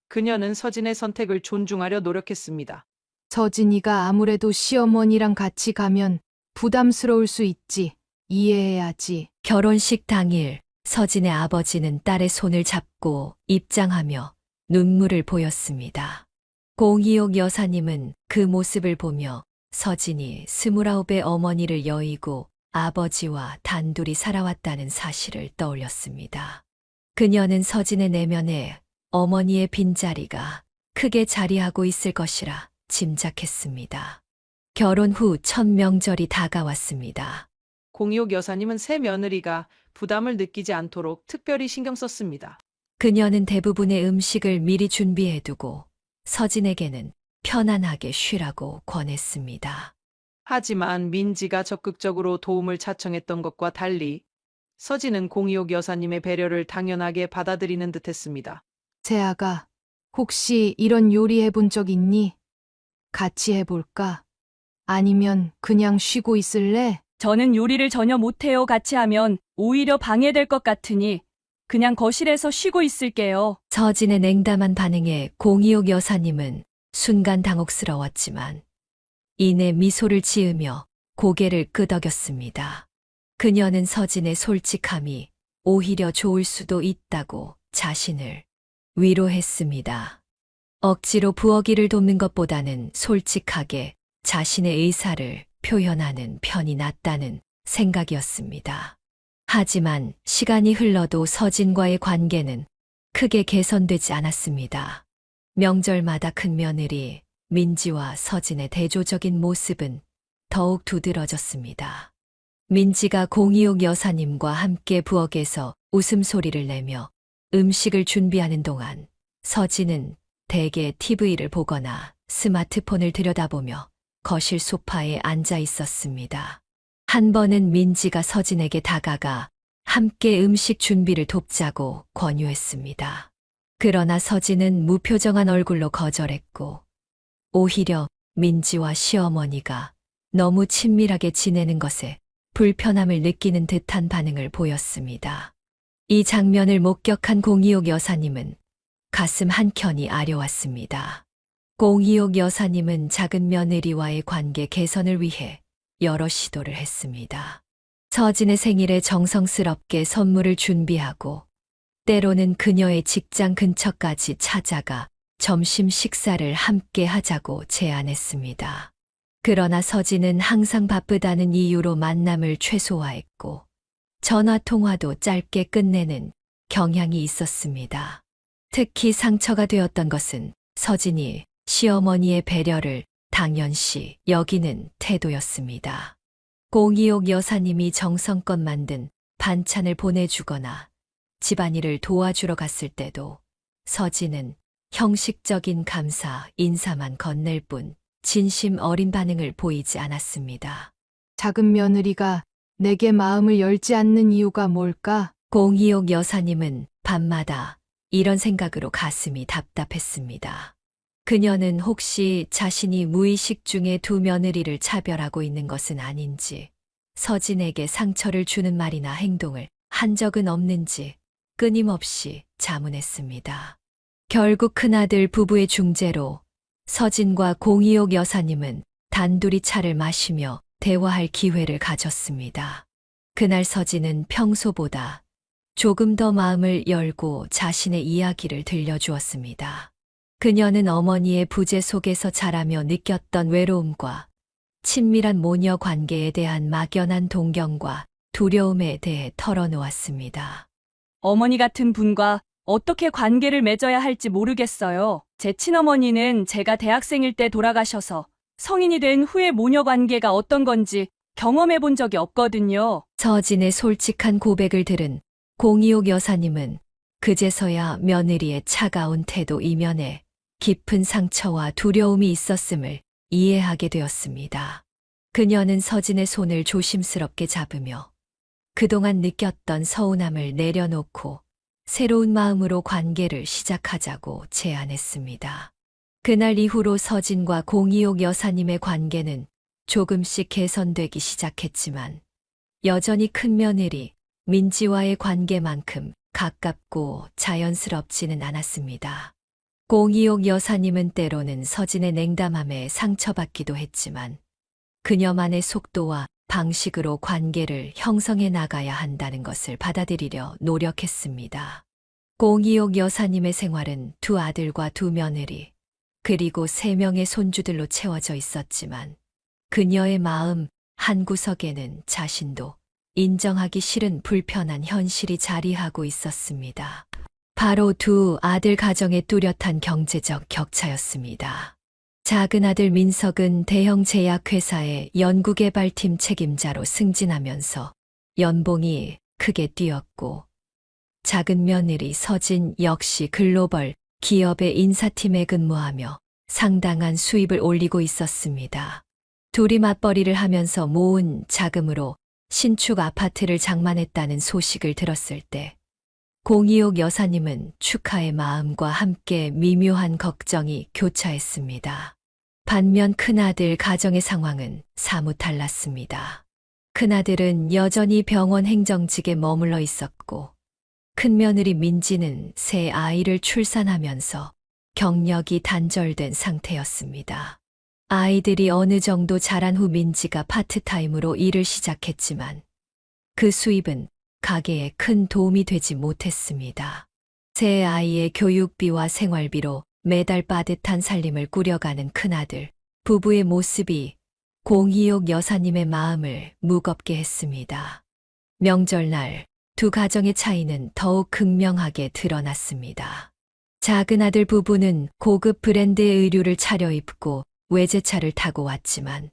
그녀는 서진의 선택을 존중하려 노력했습니다.
서진이가 아무래도 시어머니랑 같이 가면 부담스러울 수 있지. 이해해야지.
결혼식 당일 서진의 아버지는 딸의 손을 잡고 입장하며 눈물을 보였습니다. 공이옥 여사님은 그 모습을 보며 서진이 29의 어머니를 여의고 아버지와 단둘이 살아왔다는 사실을 떠올렸습니다. 그녀는 서진의 내면에 어머니의 빈자리가 크게 자리하고 있을 것이라 짐작했습니다. 결혼 후 첫 명절이 다가왔습니다.
공이옥 여사님은 새 며느리가 부담을 느끼지 않도록 특별히 신경 썼습니다.
그녀는 대부분의 음식을 미리 준비해두고 서진에게는 편안하게 쉬라고 권했습니다.
하지만 민지가 적극적으로 도움을 자청했던 것과 달리 서진은 공이옥 여사님의 배려를 당연하게 받아들이는 듯했습니다.
재아가, 혹시 이런 요리 해본 적 있니? 같이 해볼까? 아니면 그냥 쉬고 있을래?
저는 요리를 전혀 못해요. 같이 하면 오히려 방해될 것 같으니 그냥 거실에서 쉬고 있을게요.
서진의 냉담한 반응에 공이옥 여사님은 순간 당혹스러웠지만 이내 미소를 지으며 고개를 끄덕였습니다. 그녀는 서진의 솔직함이 오히려 좋을 수도 있다고 자신을 위로했습니다. 억지로 부엌일을 돕는 것보다는 솔직하게 자신의 의사를 표현하는 편이 낫다는 생각이었습니다. 하지만 시간이 흘러도 서진과의 관계는 크게 개선되지 않았습니다. 명절마다 큰며느리 민지와 서진의 대조적인 모습은 더욱 두드러졌습니다. 민지가 공이옥 여사님과 함께 부엌에서 웃음소리를 내며 음식을 준비하는 동안 서진은 대개 TV를 보거나 스마트폰을 들여다보며 거실 소파에 앉아 있었습니다. 한 번은 민지가 서진에게 다가가 함께 음식 준비를 돕자고 권유했습니다. 그러나 서진은 무표정한 얼굴로 거절했고 오히려 민지와 시어머니가 너무 친밀하게 지내는 것에 불편함을 느끼는 듯한 반응을 보였습니다. 이 장면을 목격한 공이옥 여사님은 가슴 한켠이 아려왔습니다. 공이옥 여사님은 작은 며느리와의 관계 개선을 위해 여러 시도를 했습니다. 서진의 생일에 정성스럽게 선물을 준비하고 때로는 그녀의 직장 근처까지 찾아가 점심 식사를 함께 하자고 제안했습니다. 그러나 서진은 항상 바쁘다는 이유로 만남을 최소화했고 전화통화도 짧게 끝내는 경향이 있었습니다. 특히 상처가 되었던 것은 서진이 시어머니의 배려를 당연시 여기는 태도였습니다. 공이옥 여사님이 정성껏 만든 반찬을 보내주거나 집안일을 도와주러 갔을 때도 서진은 형식적인 감사, 인사만 건넬 뿐 진심 어린 반응을 보이지 않았습니다.
작은 며느리가 내게 마음을 열지 않는 이유가 뭘까?
공이옥 여사님은 밤마다 이런 생각으로 가슴이 답답했습니다. 그녀는 혹시 자신이 무의식 중에 두 며느리를 차별하고 있는 것은 아닌지, 서진에게 상처를 주는 말이나 행동을 한 적은 없는지 끊임없이 자문했습니다. 결국 큰아들 부부의 중재로 서진과 공이옥 여사님은 단둘이 차를 마시며 대화할 기회를 가졌습니다. 그날 서진은 평소보다 조금 더 마음을 열고 자신의 이야기를 들려주었습니다. 그녀는 어머니의 부재 속에서 자라며 느꼈던 외로움과 친밀한 모녀 관계에 대한 막연한 동경과 두려움에 대해 털어놓았습니다.
어머니 같은 분과 어떻게 관계를 맺어야 할지 모르겠어요. 제 친어머니는 제가 대학생일 때 돌아가셔서 성인이 된 후에 모녀 관계가 어떤 건지 경험해 본 적이 없거든요.
서진의 솔직한 고백을 들은 공이옥 여사님은 그제서야 며느리의 차가운 태도 이면에 깊은 상처와 두려움이 있었음을 이해하게 되었습니다. 그녀는 서진의 손을 조심스럽게 잡으며 그동안 느꼈던 서운함을 내려놓고 새로운 마음으로 관계를 시작하자고 제안했습니다. 그날 이후로 서진과 공이옥 여사님의 관계는 조금씩 개선되기 시작했지만 여전히 큰며느리 민지와의 관계만큼 가깝고 자연스럽지는 않았습니다. 공이옥 여사님은 때로는 서진의 냉담함에 상처받기도 했지만 그녀만의 속도와 방식으로 관계를 형성해 나가야 한다는 것을 받아들이려 노력했습니다. 공이옥 여사님의 생활은 두 아들과 두 며느리, 그리고 3명의 손주들로 채워져 있었지만 그녀의 마음 한구석에는 자신도 인정하기 싫은 불편한 현실이 자리하고 있었습니다. 바로 두 아들 가정의 뚜렷한 경제적 격차였습니다. 작은 아들 민석은 대형 제약회사의 연구개발팀 책임자로 승진하면서 연봉이 크게 뛰었고, 작은 며느리 서진 역시 글로벌 기업의 인사팀에 근무하며 상당한 수입을 올리고 있었습니다. 둘이 맞벌이를 하면서 모은 자금으로 신축 아파트를 장만했다는 소식을 들었을 때 공이옥 여사님은 축하의 마음과 함께 미묘한 걱정이 교차했습니다. 반면 큰아들 가정의 상황은 사뭇 달랐습니다. 큰아들은 여전히 병원 행정직에 머물러 있었고 큰며느리 민지는 새 아이를 출산하면서 경력이 단절된 상태였습니다. 아이들이 어느 정도 자란 후 민지가 파트타임으로 일을 시작했지만 그 수입은 가게에 큰 도움이 되지 못했습니다. 새 아이의 교육비와 생활비로 매달 빠듯한 살림을 꾸려가는 큰아들 부부의 모습이 공이옥 여사님의 마음을 무겁게 했습니다. 명절날 두 가정의 차이는 더욱 극명하게 드러났습니다. 작은 아들 부부는 고급 브랜드의 의류를 차려입고 외제차를 타고 왔지만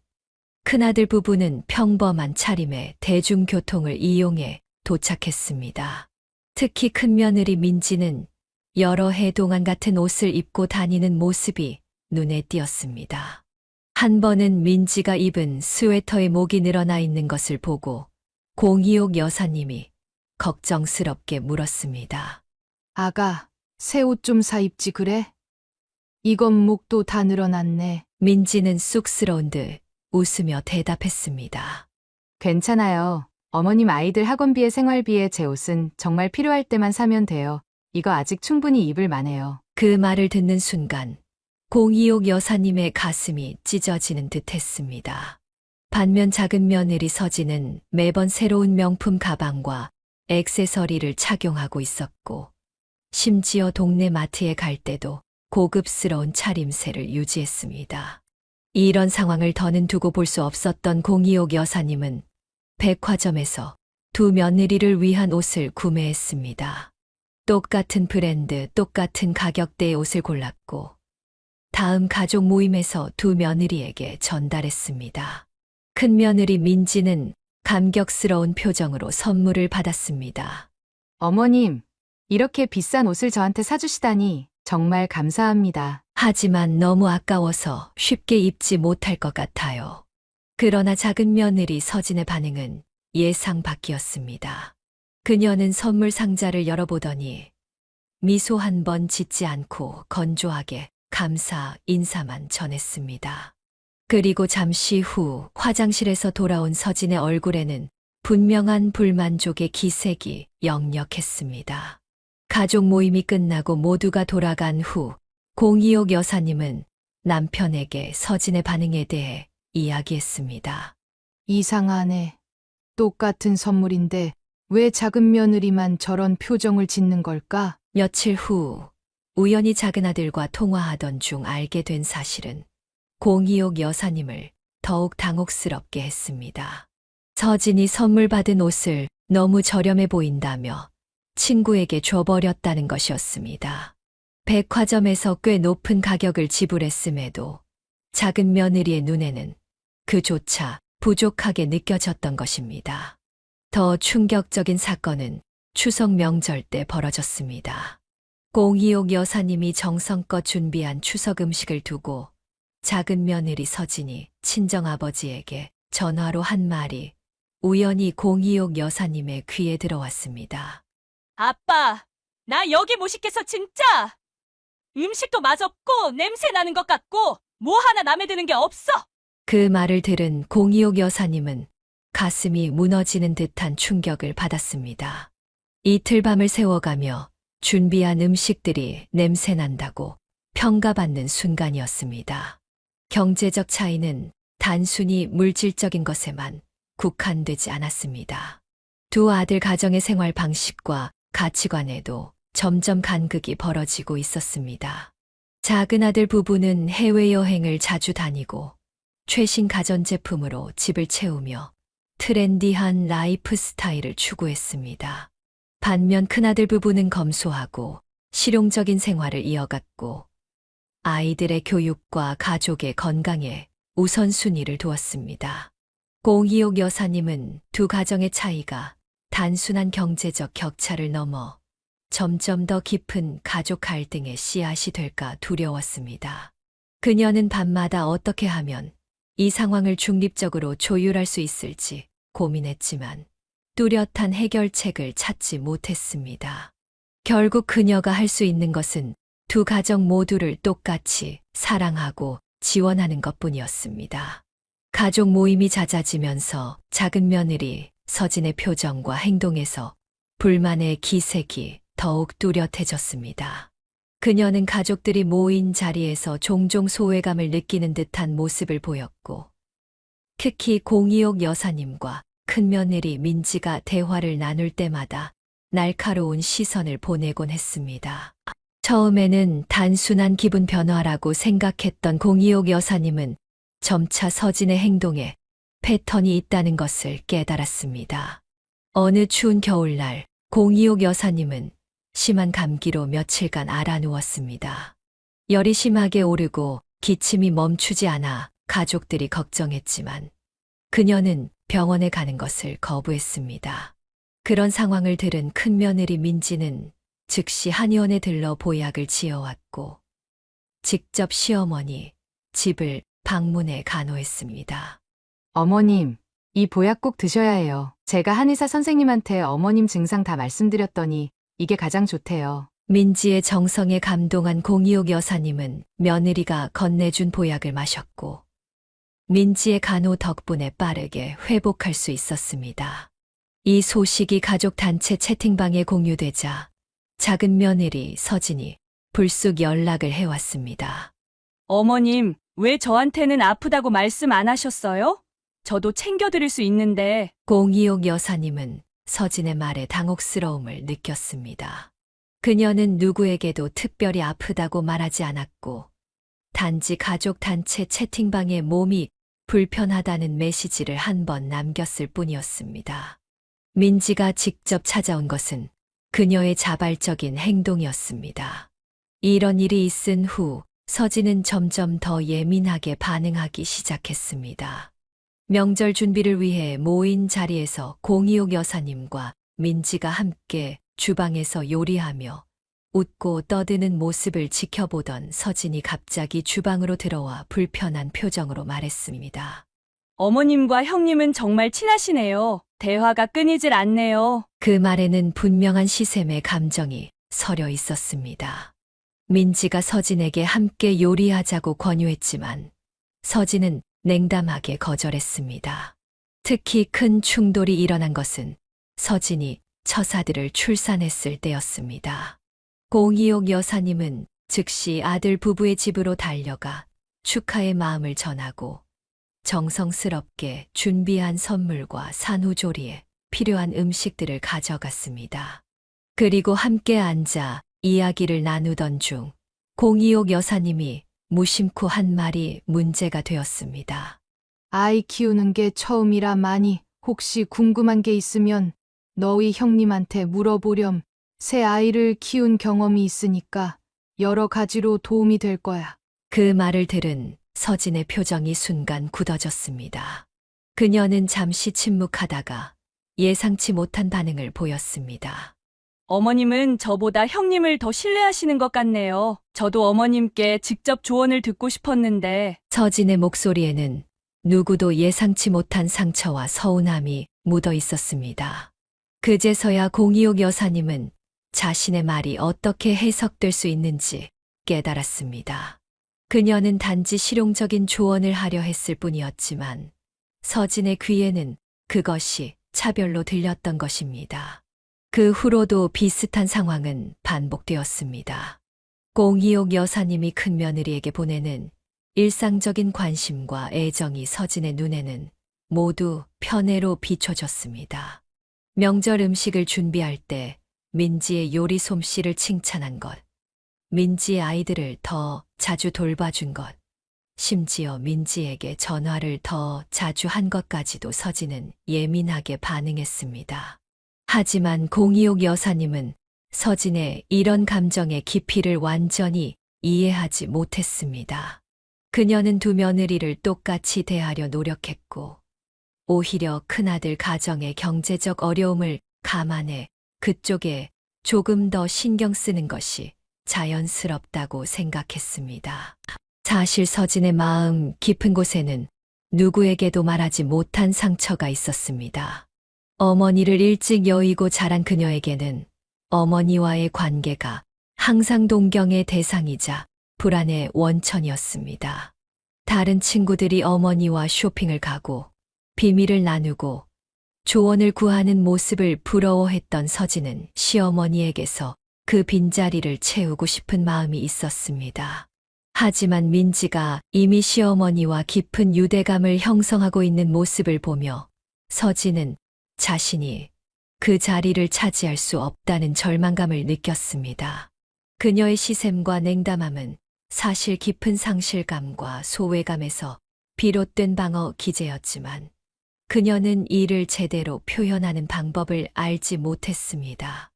큰아들 부부는 평범한 차림의 대중교통을 이용해 도착했습니다. 특히 큰며느리 민지는 여러 해 동안 같은 옷을 입고 다니는 모습이 눈에 띄었습니다. 한 번은 민지가 입은 스웨터에 목이 늘어나 있는 것을 보고 공이옥 여사님이 걱정스럽게 물었습니다.
아가, 새 옷 좀 사 입지 그래? 이건 목도 다 늘어났네.
민지는 쑥스러운 듯 웃으며 대답했습니다.
괜찮아요. 어머님 아이들 학원비에 생활비에 제 옷은 정말 필요할 때만 사면 돼요. 이거 아직 충분히 입을 만해요.
그 말을 듣는 순간 공이옥 여사님의 가슴이 찢어지는 듯 했습니다. 반면 작은 며느리 서진은 매번 새로운 명품 가방과 액세서리를 착용하고 있었고 심지어 동네 마트에 갈 때도 고급스러운 차림새를 유지했습니다. 이런 상황을 더는 두고 볼 수 없었던 공이옥 여사님은 백화점에서 두 며느리를 위한 옷을 구매했습니다. 똑같은 브랜드, 똑같은 가격대의 옷을 골랐고 다음 가족 모임에서 두 며느리에게 전달했습니다. 큰 며느리 민지는 감격스러운 표정으로 선물을 받았습니다.
어머님, 이렇게 비싼 옷을 저한테 사주시다니 정말 감사합니다.
하지만 너무 아까워서 쉽게 입지 못할 것 같아요. 그러나 작은 며느리 서진의 반응은 예상 밖이었습니다. 그녀는 선물 상자를 열어보더니 미소 한 번 짓지 않고 건조하게 감사 인사만 전했습니다. 그리고 잠시 후 화장실에서 돌아온 서진의 얼굴에는 분명한 불만족의 기색이 역력했습니다. 가족 모임이 끝나고 모두가 돌아간 후 공이옥 여사님은 남편에게 서진의 반응에 대해 이야기했습니다.
이상하네. 똑같은 선물인데 왜 작은 며느리만 저런 표정을 짓는 걸까?
며칠 후 우연히 작은 아들과 통화하던 중 알게 된 사실은 공이옥 여사님을 더욱 당혹스럽게 했습니다. 서진이 선물 받은 옷을 너무 저렴해 보인다며 친구에게 줘버렸다는 것이었습니다. 백화점에서 꽤 높은 가격을 지불했음에도 작은 며느리의 눈에는 그조차 부족하게 느껴졌던 것입니다. 더 충격적인 사건은 추석 명절 때 벌어졌습니다. 공이옥 여사님이 정성껏 준비한 추석 음식을 두고 작은 며느리 서진이 친정아버지에게 전화로 한 말이 우연히 공이옥 여사님의 귀에 들어왔습니다.
아빠, 나 여기 못 있겠어 진짜. 음식도 맛없고 냄새 나는 것 같고 뭐 하나 남에 드는 게 없어.
그 말을 들은 공이옥 여사님은 가슴이 무너지는 듯한 충격을 받았습니다. 이틀 밤을 새워가며 준비한 음식들이 냄새난다고 평가받는 순간이었습니다. 경제적 차이는 단순히 물질적인 것에만 국한되지 않았습니다. 두 아들 가정의 생활 방식과 가치관에도 점점 간극이 벌어지고 있었습니다. 작은 아들 부부는 해외여행을 자주 다니고 최신 가전제품으로 집을 채우며 트렌디한 라이프 스타일을 추구했습니다. 반면 큰아들 부부는 검소하고 실용적인 생활을 이어갔고 아이들의 교육과 가족의 건강에 우선순위를 두었습니다. 공희옥 여사님은 두 가정의 차이가 단순한 경제적 격차를 넘어 점점 더 깊은 가족 갈등의 씨앗이 될까 두려웠습니다. 그녀는 밤마다 어떻게 하면 이 상황을 중립적으로 조율할 수 있을지 고민했지만 뚜렷한 해결책을 찾지 못했습니다. 결국 그녀가 할 수 있는 것은 두 가정 모두를 똑같이 사랑하고 지원하는 것뿐이었습니다. 가족 모임이 잦아지면서 작은 며느리 서진의 표정과 행동에서 불만의 기색이 더욱 뚜렷해졌습니다. 그녀는 가족들이 모인 자리에서 종종 소외감을 느끼는 듯한 모습을 보였고, 특히 공희옥 여사님과 큰며느리 민지가 대화를 나눌 때마다 날카로운 시선을 보내곤 했습니다. 처음에는 단순한 기분 변화라고 생각했던 공희옥 여사님은 점차 서진의 행동에 패턴이 있다는 것을 깨달았습니다. 어느 추운 겨울날 공희옥 여사님은 심한 감기로 며칠간 앓아누웠습니다. 열이 심하게 오르고 기침이 멈추지 않아 가족들이 걱정했지만 그녀는 병원에 가는 것을 거부했습니다. 그런 상황을 들은 큰며느리 민지는 즉시 한의원에 들러 보약을 지어왔고 직접 시어머니 집을 방문해 간호했습니다.
어머님, 이 보약 꼭 드셔야 해요. 제가 한의사 선생님한테 어머님 증상 다 말씀드렸더니 이게 가장 좋대요.
민지의 정성에 감동한 공희옥 여사님은 며느리가 건네준 보약을 마셨고 민지의 간호 덕분에 빠르게 회복할 수 있었습니다. 이 소식이 가족 단체 채팅방에 공유되자 작은 며느리 서진이 불쑥 연락을 해왔습니다.
어머님, 왜 저한테는 아프다고 말씀 안 하셨어요? 저도 챙겨드릴 수 있는데.
공희옥 여사님은 서진의 말에 당혹스러움을 느꼈습니다. 그녀는 누구에게도 특별히 아프다고 말하지 않았고 단지 가족 단체 채팅방에 몸이 불편하다는 메시지를 한 번 남겼을 뿐이었습니다. 민지가 직접 찾아온 것은 그녀의 자발적인 행동이었습니다. 이런 일이 있은 후 서진은 점점 더 예민하게 반응하기 시작했습니다. 명절 준비를 위해 모인 자리에서 공희옥 여사님과 민지가 함께 주방에서 요리하며 웃고 떠드는 모습을 지켜보던 서진이 갑자기 주방으로 들어와 불편한 표정으로 말했습니다.
어머님과 형님은 정말 친하시네요. 대화가 끊이질 않네요.
그 말에는 분명한 시샘의 감정이 서려 있었습니다. 민지가 서진에게 함께 요리하자고 권유했지만 서진은 냉담하게 거절했습니다. 특히 큰 충돌이 일어난 것은 서진이 처사들을 출산했을 때였습니다. 공희옥 여사님은 즉시 아들 부부의 집으로 달려가 축하의 마음을 전하고 정성스럽게 준비한 선물과 산후조리에 필요한 음식들을 가져갔습니다. 그리고 함께 앉아 이야기를 나누던 중 공희옥 여사님이 무심코 한 말이 문제가 되었습니다.
아이 키우는 게 처음이라 많이 혹시 궁금한 게 있으면 너희 형님한테 물어보렴. 새 아이를 키운 경험이 있으니까 여러 가지로 도움이 될 거야.
그 말을 들은 서진의 표정이 순간 굳어졌습니다. 그녀는 잠시 침묵하다가 예상치 못한 반응을 보였습니다.
어머님은 저보다 형님을 더 신뢰하시는 것 같네요. 저도 어머님께 직접 조언을 듣고 싶었는데.
서진의 목소리에는 누구도 예상치 못한 상처와 서운함이 묻어 있었습니다. 그제서야 공희옥 여사님은 자신의 말이 어떻게 해석될 수 있는지 깨달았습니다. 그녀는 단지 실용적인 조언을 하려 했을 뿐이었지만 서진의 귀에는 그것이 차별로 들렸던 것입니다. 그 후로도 비슷한 상황은 반복되었습니다. 공이옥 여사님이 큰 며느리에게 보내는 일상적인 관심과 애정이 서진의 눈에는 모두 편애로 비춰졌습니다. 명절 음식을 준비할 때 민지의 요리 솜씨를 칭찬한 것, 민지의 아이들을 더 자주 돌봐준 것, 심지어 민지에게 전화를 더 자주 한 것까지도 서진은 예민하게 반응했습니다. 하지만 공이옥 여사님은 서진의 이런 감정의 깊이를 완전히 이해하지 못했습니다. 그녀는 두 며느리를 똑같이 대하려 노력했고, 오히려 큰아들 가정의 경제적 어려움을 감안해 그쪽에 조금 더 신경 쓰는 것이 자연스럽다고 생각했습니다. 사실 서진의 마음 깊은 곳에는 누구에게도 말하지 못한 상처가 있었습니다. 어머니를 일찍 여의고 자란 그녀에게는 어머니와의 관계가 항상 동경의 대상이자 불안의 원천이었습니다. 다른 친구들이 어머니와 쇼핑을 가고 비밀을 나누고 조언을 구하는 모습을 부러워했던 서진은 시어머니에게서 그 빈자리를 채우고 싶은 마음이 있었습니다. 하지만 민지가 이미 시어머니와 깊은 유대감을 형성하고 있는 모습을 보며 서진은 자신이 그 자리를 차지할 수 없다는 절망감을 느꼈습니다. 그녀의 시샘과 냉담함은 사실 깊은 상실감과 소외감에서 비롯된 방어 기제였지만 그녀는 이를 제대로 표현하는 방법을 알지 못했습니다.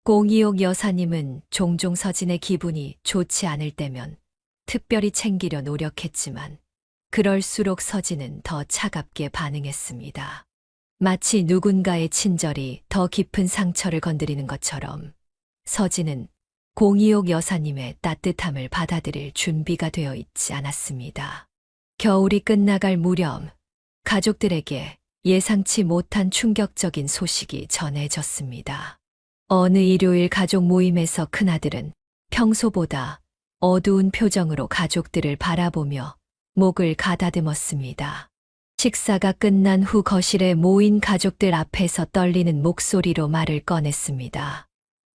공이옥 여사님은 종종 서진의 기분이 좋지 않을 때면 특별히 챙기려 노력했지만 그럴수록 서진은 더 차갑게 반응했습니다. 마치 누군가의 친절이 더 깊은 상처를 건드리는 것처럼 서진은 공이옥 여사님의 따뜻함을 받아들일 준비가 되어 있지 않았습니다. 겨울이 끝나갈 무렵 가족들에게 예상치 못한 충격적인 소식이 전해졌습니다. 어느 일요일 가족 모임에서 큰아들은 평소보다 어두운 표정으로 가족들을 바라보며 목을 가다듬었습니다. 식사가 끝난 후 거실에 모인 가족들 앞에서 떨리는 목소리로 말을 꺼냈습니다.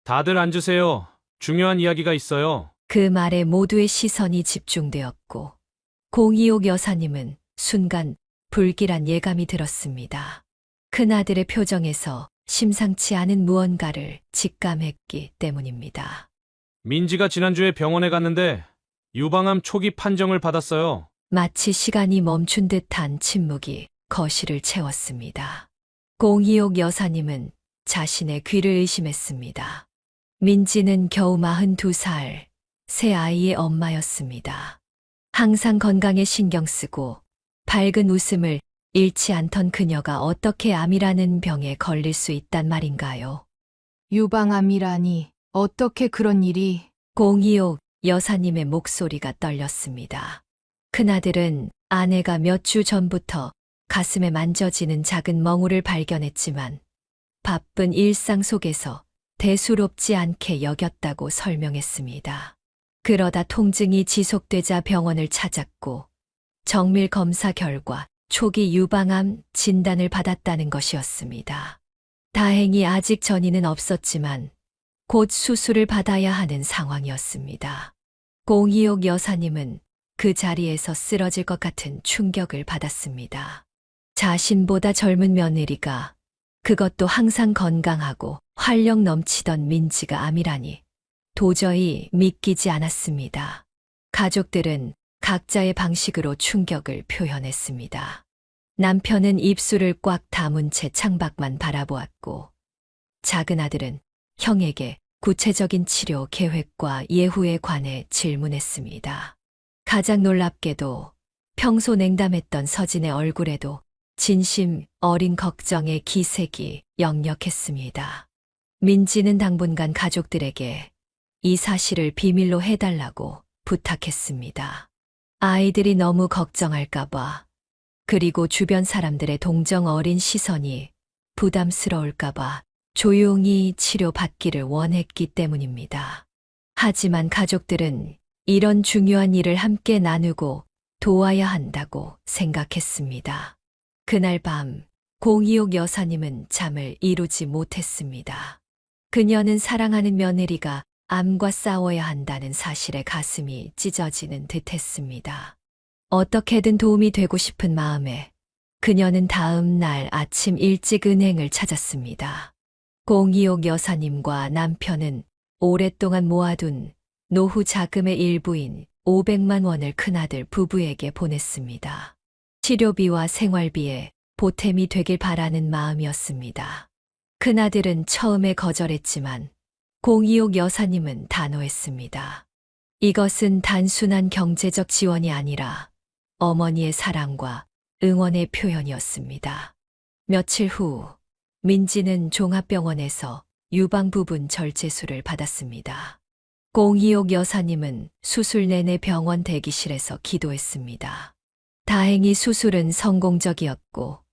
다들 앉으세요. 중요한 이야기가 있어요.
그 말에 모두의 시선이 집중되었고 공이옥 여사님은 순간 불길한 예감이 들었습니다. 큰아들의 표정에서 심상치 않은 무언가를 직감했기 때문입니다.
민지가 지난주에 병원에 갔는데 유방암 초기 판정을 받았어요.
마치 시간이 멈춘 듯한 침묵이 거실을 채웠습니다. 공이옥 여사님은 자신의 귀를 의심했습니다. 민지는 겨우 42살, 새 아이의 엄마였습니다. 항상 건강에 신경 쓰고 밝은 웃음을 잃지 않던 그녀가 어떻게 암이라는 병에 걸릴 수 있단 말인가요?
유방암이라니 어떻게 그런 일이.
공이옥 여사님의 목소리가 떨렸습니다. 큰아들은 아내가 몇 주 전부터 가슴에 만져지는 작은 멍울을 발견했지만 바쁜 일상 속에서 대수롭지 않게 여겼다고 설명했습니다. 그러다 통증이 지속되자 병원을 찾았고 정밀 검사 결과 초기 유방암 진단을 받았다는 것이었습니다. 다행히 아직 전이는 없었지만 곧 수술을 받아야 하는 상황이었습니다. 공이옥 여사님은 그 자리에서 쓰러질 것 같은 충격을 받았습니다. 자신보다 젊은 며느리가, 그것도 항상 건강하고 활력 넘치던 민지가 암이라니 도저히 믿기지 않았습니다. 가족들은 각자의 방식으로 충격을 표현했습니다. 남편은 입술을 꽉 다문 채 창밖만 바라보았고, 작은 아들은 형에게 구체적인 치료 계획과 예후에 관해 질문했습니다. 가장 놀랍게도 평소 냉담했던 서진의 얼굴에도 진심 어린 걱정의 기색이 역력했습니다. 민지는 당분간 가족들에게 이 사실을 비밀로 해달라고 부탁했습니다. 아이들이 너무 걱정할까봐, 그리고 주변 사람들의 동정 어린 시선이 부담스러울까봐 조용히 치료받기를 원했기 때문입니다. 하지만 가족들은 이런 중요한 일을 함께 나누고 도와야 한다고 생각했습니다. 그날 밤 공이옥 여사님은 잠을 이루지 못했습니다. 그녀는 사랑하는 며느리가 암과 싸워야 한다는 사실에 가슴이 찢어지는 듯 했습니다. 어떻게든 도움이 되고 싶은 마음에 그녀는 다음 날 아침 일찍 은행을 찾았습니다. 공이옥 여사님과 남편은 오랫동안 모아둔 노후 자금의 일부인 500만 원을 큰아들 부부에게 보냈습니다. 치료비와 생활비에 보탬이 되길 바라는 마음이었습니다. 큰아들은 처음에 거절했지만 공이옥 여사님은 단호했습니다. 이것은 단순한 경제적 지원이 아니라 어머니의 사랑과 응원의 표현이었습니다. 며칠 후 민지는 종합병원에서 유방부분 절제술을 받았습니다. 공이옥 여사님은 수술 내내 병원 대기실에서 기도했습니다. 다행히 수술은 성공적이었고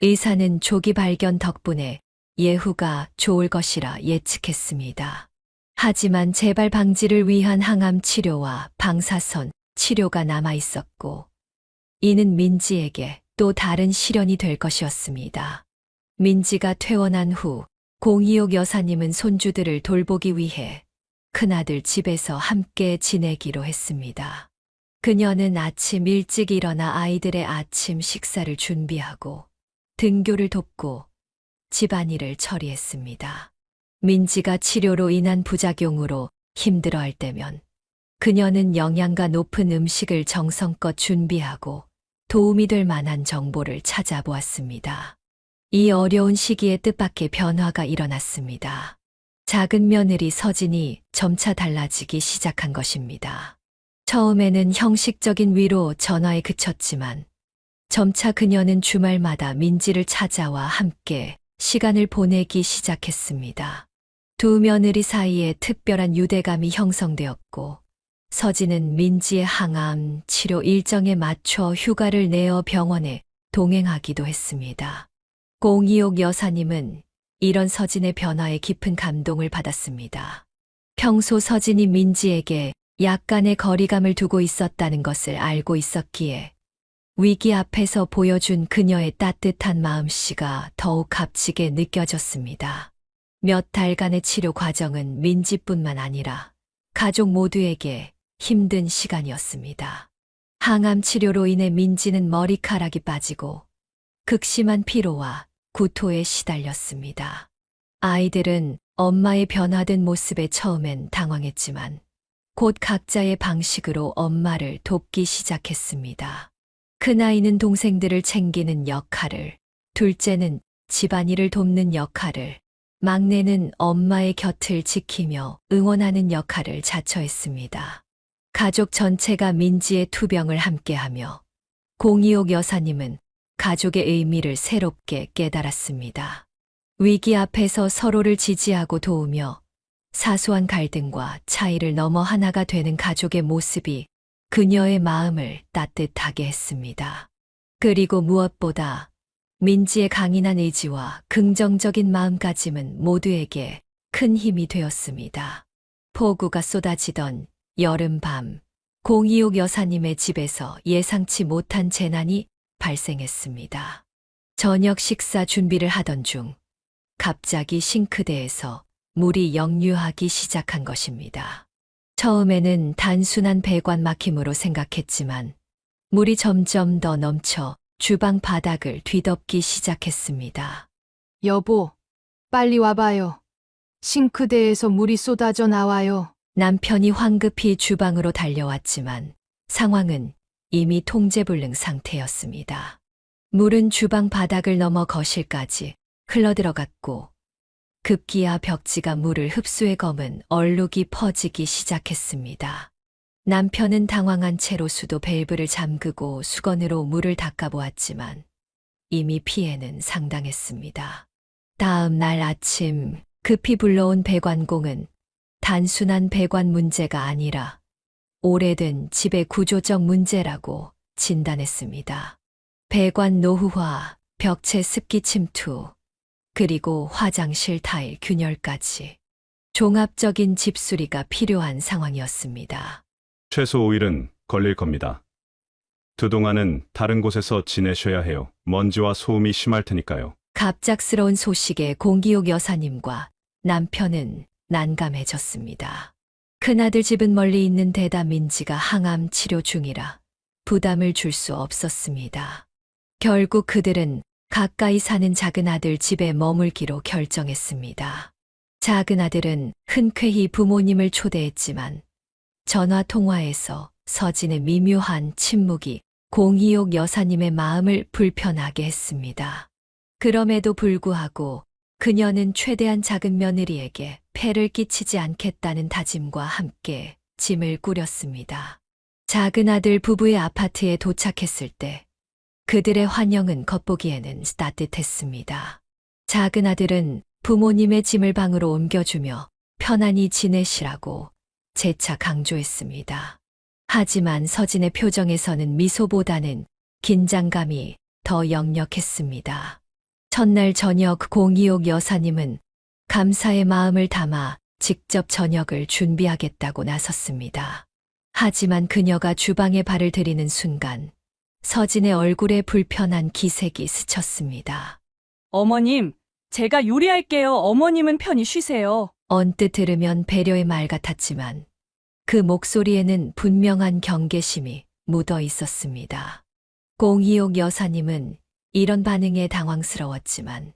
의사는 조기 발견 덕분에 예후가 좋을 것이라 예측했습니다. 하지만 재발 방지를 위한 항암 치료와 방사선 치료가 남아 있었고 이는 민지에게 또 다른 시련이 될 것이었습니다. 민지가 퇴원한 후 공이옥 여사님은 손주들을 돌보기 위해 큰아들 집에서 함께 지내기로 했습니다. 그녀는 아침 일찍 일어나 아이들의 아침 식사를 준비하고 등교를 돕고 집안일을 처리했습니다. 민지가 치료로 인한 부작용으로 힘들어할 때면 그녀는 영양가 높은 음식을 정성껏 준비하고 도움이 될 만한 정보를 찾아보았습니다. 이 어려운 시기에 뜻밖의 변화가 일어났습니다. 작은 며느리 서진이 점차 달라지기 시작한 것입니다. 처음에는 형식적인 위로 전화에 그쳤지만 점차 그녀는 주말마다 민지를 찾아와 함께 시간을 보내기 시작했습니다. 두 며느리 사이에 특별한 유대감이 형성되었고 서진은 민지의 항암 치료 일정에 맞춰 휴가를 내어 병원에 동행하기도 했습니다. 공이옥 여사님은 이런 서진의 변화에 깊은 감동을 받았습니다. 평소 서진이 민지에게 약간의 거리감을 두고 있었다는 것을 알고 있었기에 위기 앞에서 보여준 그녀의 따뜻한 마음씨가 더욱 값지게 느껴졌습니다. 몇 달간의 치료 과정은 민지뿐만 아니라 가족 모두에게 힘든 시간이었습니다. 항암 치료로 인해 민지는 머리카락이 빠지고 극심한 피로와 구토에 시달렸습니다. 아이들은 엄마의 변화된 모습에 처음엔 당황했지만 곧 각자의 방식으로 엄마를 돕기 시작했습니다. 큰아이는 동생들을 챙기는 역할을, 둘째는 집안일을 돕는 역할을, 막내는 엄마의 곁을 지키며 응원하는 역할을 자처했습니다. 가족 전체가 민지의 투병을 함께하며 공이옥 여사님은 가족의 의미를 새롭게 깨달았습니다. 위기 앞에서 서로를 지지하고 도우며 사소한 갈등과 차이를 넘어 하나가 되는 가족의 모습이 그녀의 마음을 따뜻하게 했습니다. 그리고 무엇보다 민지의 강인한 의지와 긍정적인 마음가짐은 모두에게 큰 힘이 되었습니다. 폭우가 쏟아지던 여름밤, 공이옥 여사님의 집에서 예상치 못한 재난이 발생했습니다. 저녁 식사 준비를 하던 중 갑자기 싱크대에서 물이 역류하기 시작한 것입니다. 처음에는 단순한 배관 막힘으로 생각했지만 물이 점점 더 넘쳐 주방 바닥을 뒤덮기 시작했습니다.
여보, 빨리 와봐요. 싱크대에서 물이 쏟아져 나와요.
남편이 황급히 주방으로 달려왔지만 상황은 이미 통제불능 상태였습니다. 물은 주방 바닥을 넘어 거실까지 흘러들어갔고 급기야 벽지가 물을 흡수해 검은 얼룩이 퍼지기 시작했습니다. 남편은 당황한 채로 수도 밸브를 잠그고 수건으로 물을 닦아보았지만 이미 피해는 상당했습니다. 다음 날 아침 급히 불러온 배관공은 단순한 배관 문제가 아니라 오래된 집의 구조적 문제라고 진단했습니다. 배관 노후화, 벽체 습기 침투, 그리고 화장실 타일 균열까지 종합적인 집수리가 필요한 상황이었습니다.
최소 5일은 걸릴 겁니다. 두 동안은 다른 곳에서 지내셔야 해요. 먼지와 소음이 심할 테니까요.
갑작스러운 소식에 공기옥 여사님과 남편은 난감해졌습니다. 큰아들 집은 멀리 있는 데다 민지가 항암 치료 중이라 부담을 줄 수 없었습니다. 결국 그들은 가까이 사는 작은 아들 집에 머물기로 결정했습니다. 작은 아들은 흔쾌히 부모님을 초대했지만 전화 통화에서 서진의 미묘한 침묵이 공희옥 여사님의 마음을 불편하게 했습니다. 그럼에도 불구하고 그녀는 최대한 작은 며느리에게 폐를 끼치지 않겠다는 다짐과 함께 짐을 꾸렸습니다. 작은 아들 부부의 아파트에 도착했을 때 그들의 환영은 겉보기에는 따뜻했습니다. 작은 아들은 부모님의 짐을 방으로 옮겨주며 편안히 지내시라고 재차 강조했습니다. 하지만 서진의 표정에서는 미소보다는 긴장감이 더 역력했습니다. 첫날 저녁 공희옥 여사님은 감사의 마음을 담아 직접 저녁을 준비하겠다고 나섰습니다. 하지만 그녀가 주방에 발을 들이는 순간 서진의 얼굴에 불편한 기색이 스쳤습니다.
어머님, 제가 요리할게요. 어머님은 편히 쉬세요.
언뜻 들으면 배려의 말 같았지만 그 목소리에는 분명한 경계심이 묻어 있었습니다. 공희옥 여사님은 이런 반응에 당황스러웠지만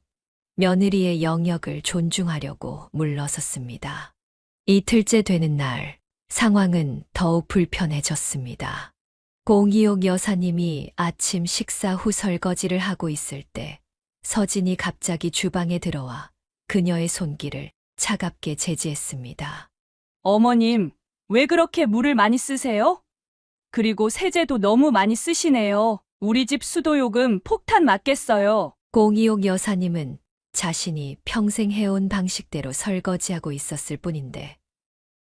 며느리의 영역을 존중하려고 물러섰습니다. 이틀째 되는 날, 상황은 더욱 불편해졌습니다. 공희옥 여사님이 아침 식사 후 설거지를 하고 있을 때 서진이 갑자기 주방에 들어와 그녀의 손길을 차갑게 제지했습니다.
어머님, 왜 그렇게 물을 많이 쓰세요? 그리고 세제도 너무 많이 쓰시네요. 우리 집 수도요금 폭탄 맞겠어요.
공희옥 여사님은 자신이 평생 해온 방식대로 설거지하고 있었을 뿐인데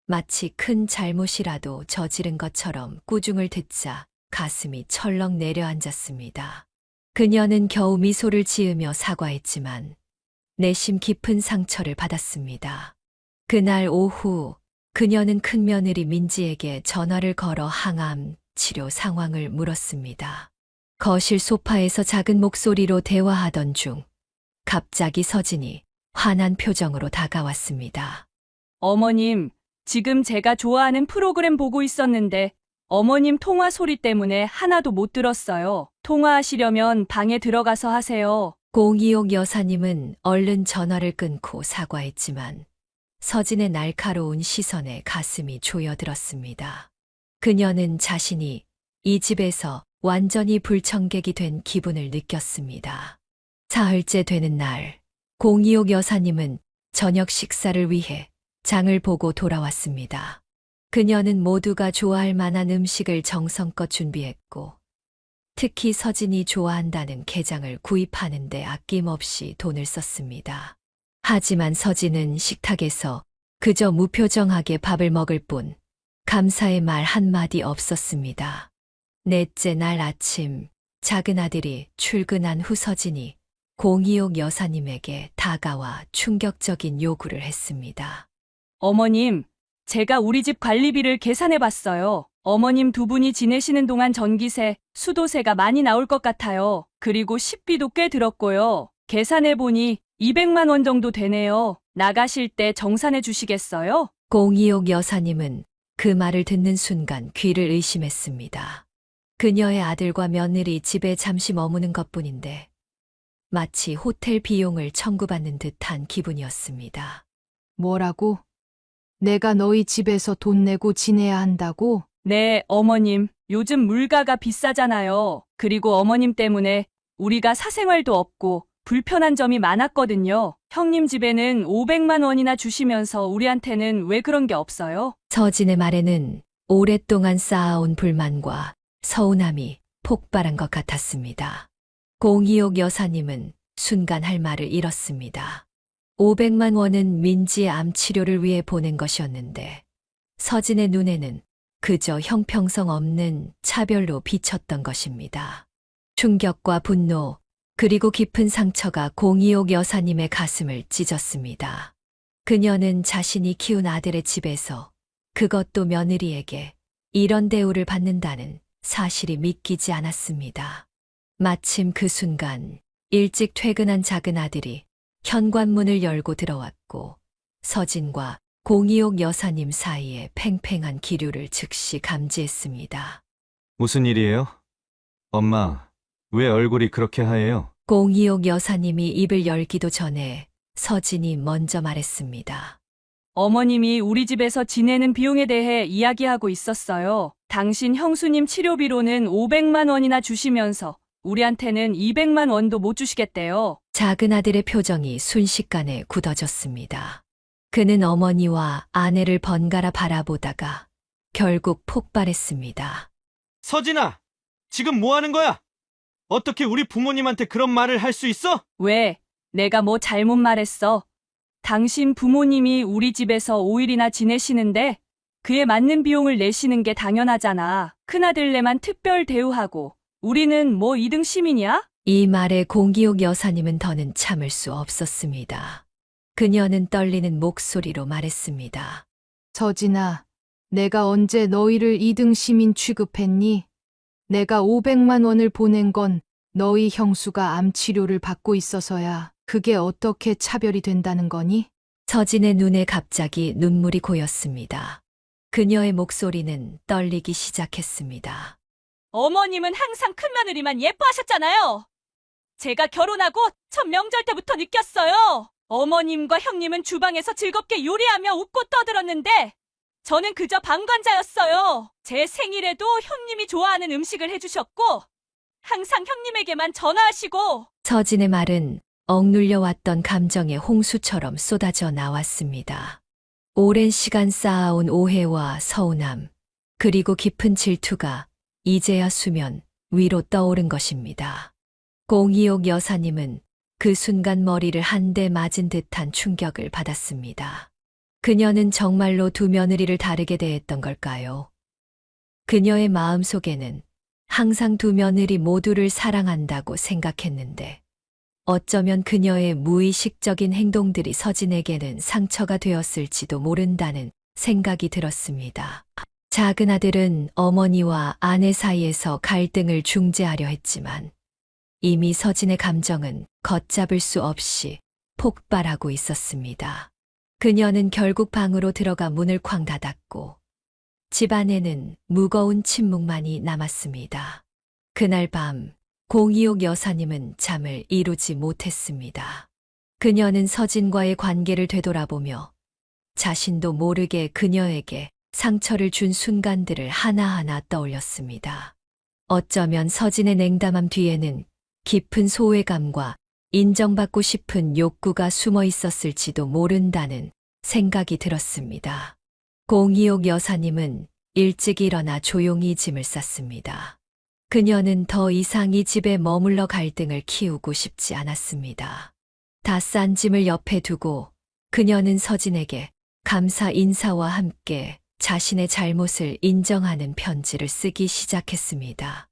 마치 큰 잘못이라도 저지른 것처럼 꾸중을 듣자 가슴이 철렁 내려앉았습니다. 그녀는 겨우 미소를 지으며 사과했지만 내심 깊은 상처를 받았습니다. 그날 오후 그녀는 큰며느리 민지에게 전화를 걸어 항암 치료 상황을 물었습니다. 거실 소파에서 작은 목소리로 대화하던 중 갑자기 서진이 화난 표정으로 다가왔습니다.
어머님, 지금 제가 좋아하는 프로그램 보고 있었는데 어머님 통화 소리 때문에 하나도 못 들었어요. 통화하시려면 방에 들어가서 하세요.
공희옥 여사님은 얼른 전화를 끊고 사과했지만 서진의 날카로운 시선에 가슴이 조여들었습니다. 그녀는 자신이 이 집에서 완전히 불청객이 된 기분을 느꼈습니다. 사흘째 되는 날, 공희옥 여사님은 저녁 식사를 위해 장을 보고 돌아왔습니다. 그녀는 모두가 좋아할 만한 음식을 정성껏 준비했고, 특히 서진이 좋아한다는 게장을 구입하는 데 아낌없이 돈을 썼습니다. 하지만 서진은 식탁에서 그저 무표정하게 밥을 먹을 뿐 감사의 말 한마디 없었습니다. 넷째 날 아침, 작은 아들이 출근한 후 서진이 공희옥 여사님에게 다가와 충격적인 요구를 했습니다.
어머님, 제가 우리 집 관리비를 계산해 봤어요. 어머님 두 분이 지내시는 동안 전기세, 수도세가 많이 나올 것 같아요. 그리고 식비도 꽤 들었고요. 계산해 보니 200만 원 정도 되네요. 나가실 때 정산해 주시겠어요?
공희옥 여사님은 그 말을 듣는 순간 귀를 의심했습니다. 그녀의 아들과 며느리 집에 잠시 머무는 것뿐인데 마치 호텔 비용을 청구받는 듯한 기분이었습니다.
뭐라고? 내가 너희 집에서 돈 내고 지내야 한다고?
네, 어머님. 요즘 물가가 비싸잖아요. 그리고 어머님 때문에 우리가 사생활도 없고 불편한 점이 많았거든요. 형님 집에는 500만 원이나 주시면서 우리한테는 왜 그런 게 없어요?
서진의 말에는 오랫동안 쌓아온 불만과 서운함이 폭발한 것 같았습니다. 공희옥 여사님은 순간 할 말을 잃었습니다. 500만 원은 민지의 암 치료를 위해 보낸 것이었는데 서진의 눈에는 그저 형평성 없는 차별로 비쳤던 것입니다. 충격과 분노, 그리고 깊은 상처가 공희옥 여사님의 가슴을 찢었습니다. 그녀는 자신이 키운 아들의 집에서, 그것도 며느리에게 이런 대우를 받는다는 사실이 믿기지 않았습니다. 마침 그 순간 일찍 퇴근한 작은 아들이 현관문을 열고 들어왔고 서진과 공이옥 여사님 사이에 팽팽한 기류를 즉시 감지했습니다.
무슨 일이에요? 엄마, 왜 얼굴이 그렇게 하얘요?
공이옥 여사님이 입을 열기도 전에 서진이 먼저 말했습니다.
어머님이 우리 집에서 지내는 비용에 대해 이야기하고 있었어요. 당신 형수님 치료비로는 500만 원이나 주시면서 우리한테는 200만 원도 못 주시겠대요.
작은 아들의 표정이 순식간에 굳어졌습니다. 그는 어머니와 아내를 번갈아 바라보다가 결국 폭발했습니다.
서진아! 지금 뭐 하는 거야? 어떻게 우리 부모님한테 그런 말을 할 수 있어?
왜? 내가 뭐 잘못 말했어? 당신 부모님이 우리 집에서 5일이나 지내시는데 그에 맞는 비용을 내시는 게 당연하잖아. 큰아들네만 특별 대우하고 우리는 뭐 2등 시민이야?
이 말에 공기옥 여사님은 더는 참을 수 없었습니다. 그녀는 떨리는 목소리로 말했습니다.
서진아, 내가 언제 너희를 2등 시민 취급했니? 내가 500만 원을 보낸 건 너희 형수가 암 치료를 받고 있어서야. 그게 어떻게 차별이 된다는 거니?
서진의 눈에 갑자기 눈물이 고였습니다. 그녀의 목소리는 떨리기 시작했습니다.
어머님은 항상 큰며느리만 예뻐하셨잖아요. 제가 결혼하고 첫 명절 때부터 느꼈어요. 어머님과 형님은 주방에서 즐겁게 요리하며 웃고 떠들었는데 저는 그저 방관자였어요. 제 생일에도 형님이 좋아하는 음식을 해주셨고 항상 형님에게만 전화하시고.
서진의 말은 억눌려 왔던 감정의 홍수처럼 쏟아져 나왔습니다. 오랜 시간 쌓아온 오해와 서운함, 그리고 깊은 질투가 이제야 수면 위로 떠오른 것입니다. 공이옥 여사님은 그 순간 머리를 한 대 맞은 듯한 충격을 받았습니다. 그녀는 정말로 두 며느리를 다르게 대했던 걸까요? 그녀의 마음속에는 항상 두 며느리 모두를 사랑한다고 생각했는데 어쩌면 그녀의 무의식적인 행동들이 서진에게는 상처가 되었을지도 모른다는 생각이 들었습니다. 작은 아들은 어머니와 아내 사이에서 갈등을 중재하려 했지만 이미 서진의 감정은 걷잡을 수 없이 폭발하고 있었습니다. 그녀는 결국 방으로 들어가 문을 쾅 닫았고 집안에는 무거운 침묵만이 남았습니다. 그날 밤 공이옥 여사님은 잠을 이루지 못했습니다. 그녀는 서진과의 관계를 되돌아보며 자신도 모르게 그녀에게 상처를 준 순간들을 하나하나 떠올렸습니다. 어쩌면 서진의 냉담함 뒤에는 깊은 소외감과 인정받고 싶은 욕구가 숨어 있었을지도 모른다는 생각이 들었습니다. 공이옥 여사님은 일찍 일어나 조용히 짐을 쌌습니다. 그녀는 더 이상 이 집에 머물러 갈등을 키우고 싶지 않았습니다. 다 싼 짐을 옆에 두고 그녀는 서진에게 감사 인사와 함께 자신의 잘못을 인정하는 편지를 쓰기 시작했습니다.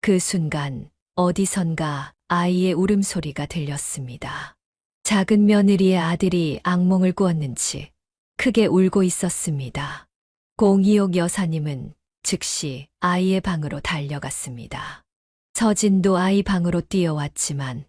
그 순간 어디선가 아이의 울음소리가 들렸습니다. 작은 며느리의 아들이 악몽을 꾸었는지 크게 울고 있었습니다. 공이옥 여사님은 즉시 아이의 방으로 달려갔습니다. 서진도 아이 방으로 뛰어왔지만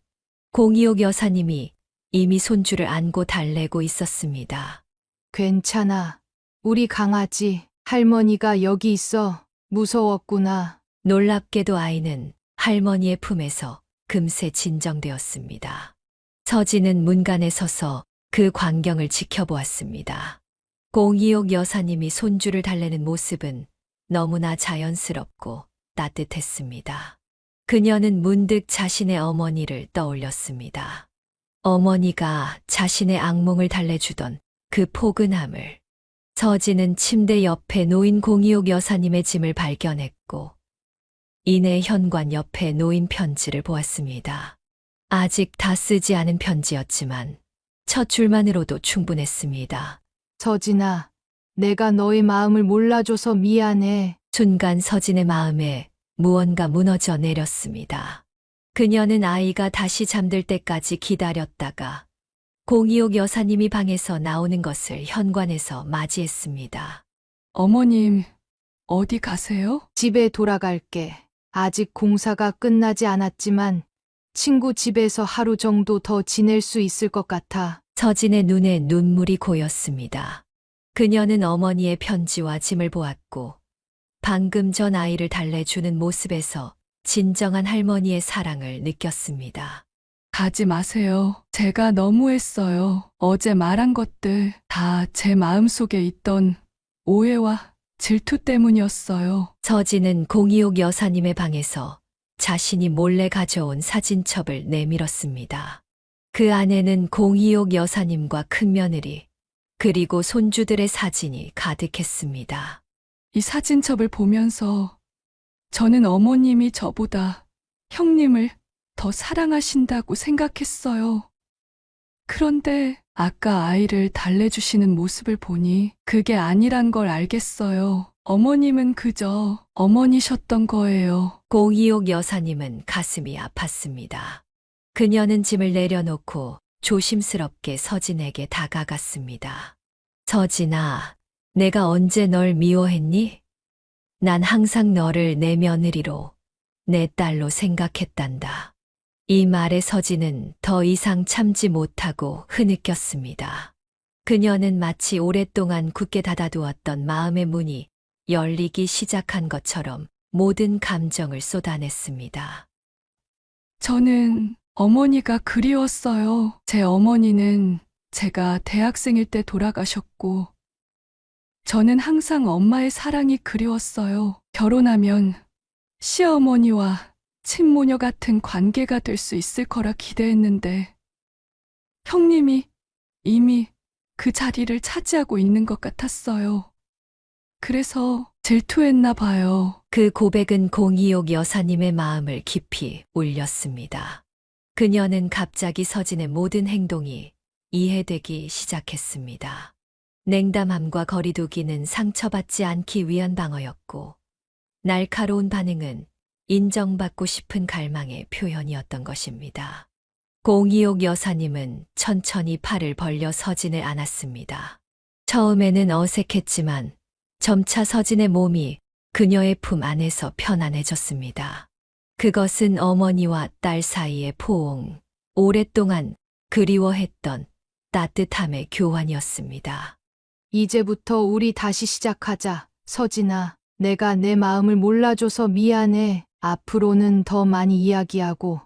공이옥 여사님이 이미 손주를 안고 달래고 있었습니다.
괜찮아. 우리 강아지, 할머니가 여기 있어. 무서웠구나.
놀랍게도 아이는 할머니의 품에서 금세 진정되었습니다. 서진은 문간에 서서 그 광경을 지켜보았습니다. 공이옥 여사님이 손주를 달래는 모습은 너무나 자연스럽고 따뜻했습니다. 그녀는 문득 자신의 어머니를 떠올렸습니다. 어머니가 자신의 악몽을 달래주던 그 포근함을. 서진은 침대 옆에 놓인 공이옥 여사님의 짐을 발견했고 이내 현관 옆에 놓인 편지를 보았습니다. 아직 다 쓰지 않은 편지였지만 첫 줄만으로도 충분했습니다.
서진아, 내가 너의 마음을 몰라줘서 미안해.
순간 서진의 마음에 무언가 무너져 내렸습니다. 그녀는 아이가 다시 잠들 때까지 기다렸다가 공이옥 여사님이 방에서 나오는 것을 현관에서 맞이했습니다.
어머님,
어디 가세요?
집에 돌아갈게. 아직 공사가 끝나지 않았지만 친구 집에서 하루 정도 더 지낼 수 있을 것 같아.
서진의 눈에 눈물이 고였습니다. 그녀는 어머니의 편지와 짐을 보았고 방금 전 아이를 달래주는 모습에서 진정한 할머니의 사랑을 느꼈습니다.
가지 마세요. 제가 너무했어요. 어제 말한 것들 다 제 마음속에 있던 오해와 질투 때문이었어요.
서진은 공이옥 여사님의 방에서 자신이 몰래 가져온 사진첩을 내밀었습니다. 그 안에는 공이옥 여사님과 큰며느리, 그리고 손주들의 사진이 가득했습니다.
이 사진첩을 보면서 저는 어머님이 저보다 형님을 더 사랑하신다고 생각했어요. 그런데 아까 아이를 달래주시는 모습을 보니 그게 아니란 걸 알겠어요. 어머님은 그저 어머니셨던 거예요.
공이옥 여사님은 가슴이 아팠습니다. 그녀는 짐을 내려놓고 조심스럽게 서진에게 다가갔습니다. 서진아, 내가 언제 널 미워했니? 난 항상 너를 내 며느리로, 내 딸로 생각했단다. 이 말에 서진은 더 이상 참지 못하고 흐느꼈습니다. 그녀는 마치 오랫동안 굳게 닫아두었던 마음의 문이 열리기 시작한 것처럼 모든 감정을 쏟아냈습니다.
저는 어머니가 그리웠어요. 제 어머니는 제가 대학생일 때 돌아가셨고, 저는 항상 엄마의 사랑이 그리웠어요. 결혼하면 시어머니와 친모녀 같은 관계가 될 수 있을 거라 기대했는데, 형님이 이미 그 자리를 차지하고 있는 것 같았어요. 그래서 질투했나 봐요.
그 고백은 공이옥 여사님의 마음을 깊이 울렸습니다. 그녀는 갑자기 서진의 모든 행동이 이해되기 시작했습니다. 냉담함과 거리두기는 상처받지 않기 위한 방어였고, 날카로운 반응은 인정받고 싶은 갈망의 표현이었던 것입니다. 공이옥 여사님은 천천히 팔을 벌려 서진을 안았습니다. 처음에는 어색했지만 점차 서진의 몸이 그녀의 품 안에서 편안해졌습니다. 그것은 어머니와 딸 사이의 포옹, 오랫동안 그리워했던 따뜻함의 교환이었습니다.
이제부터 우리 다시 시작하자. 서진아, 내가 내 마음을 몰라줘서 미안해. 앞으로는 더 많이 이야기하고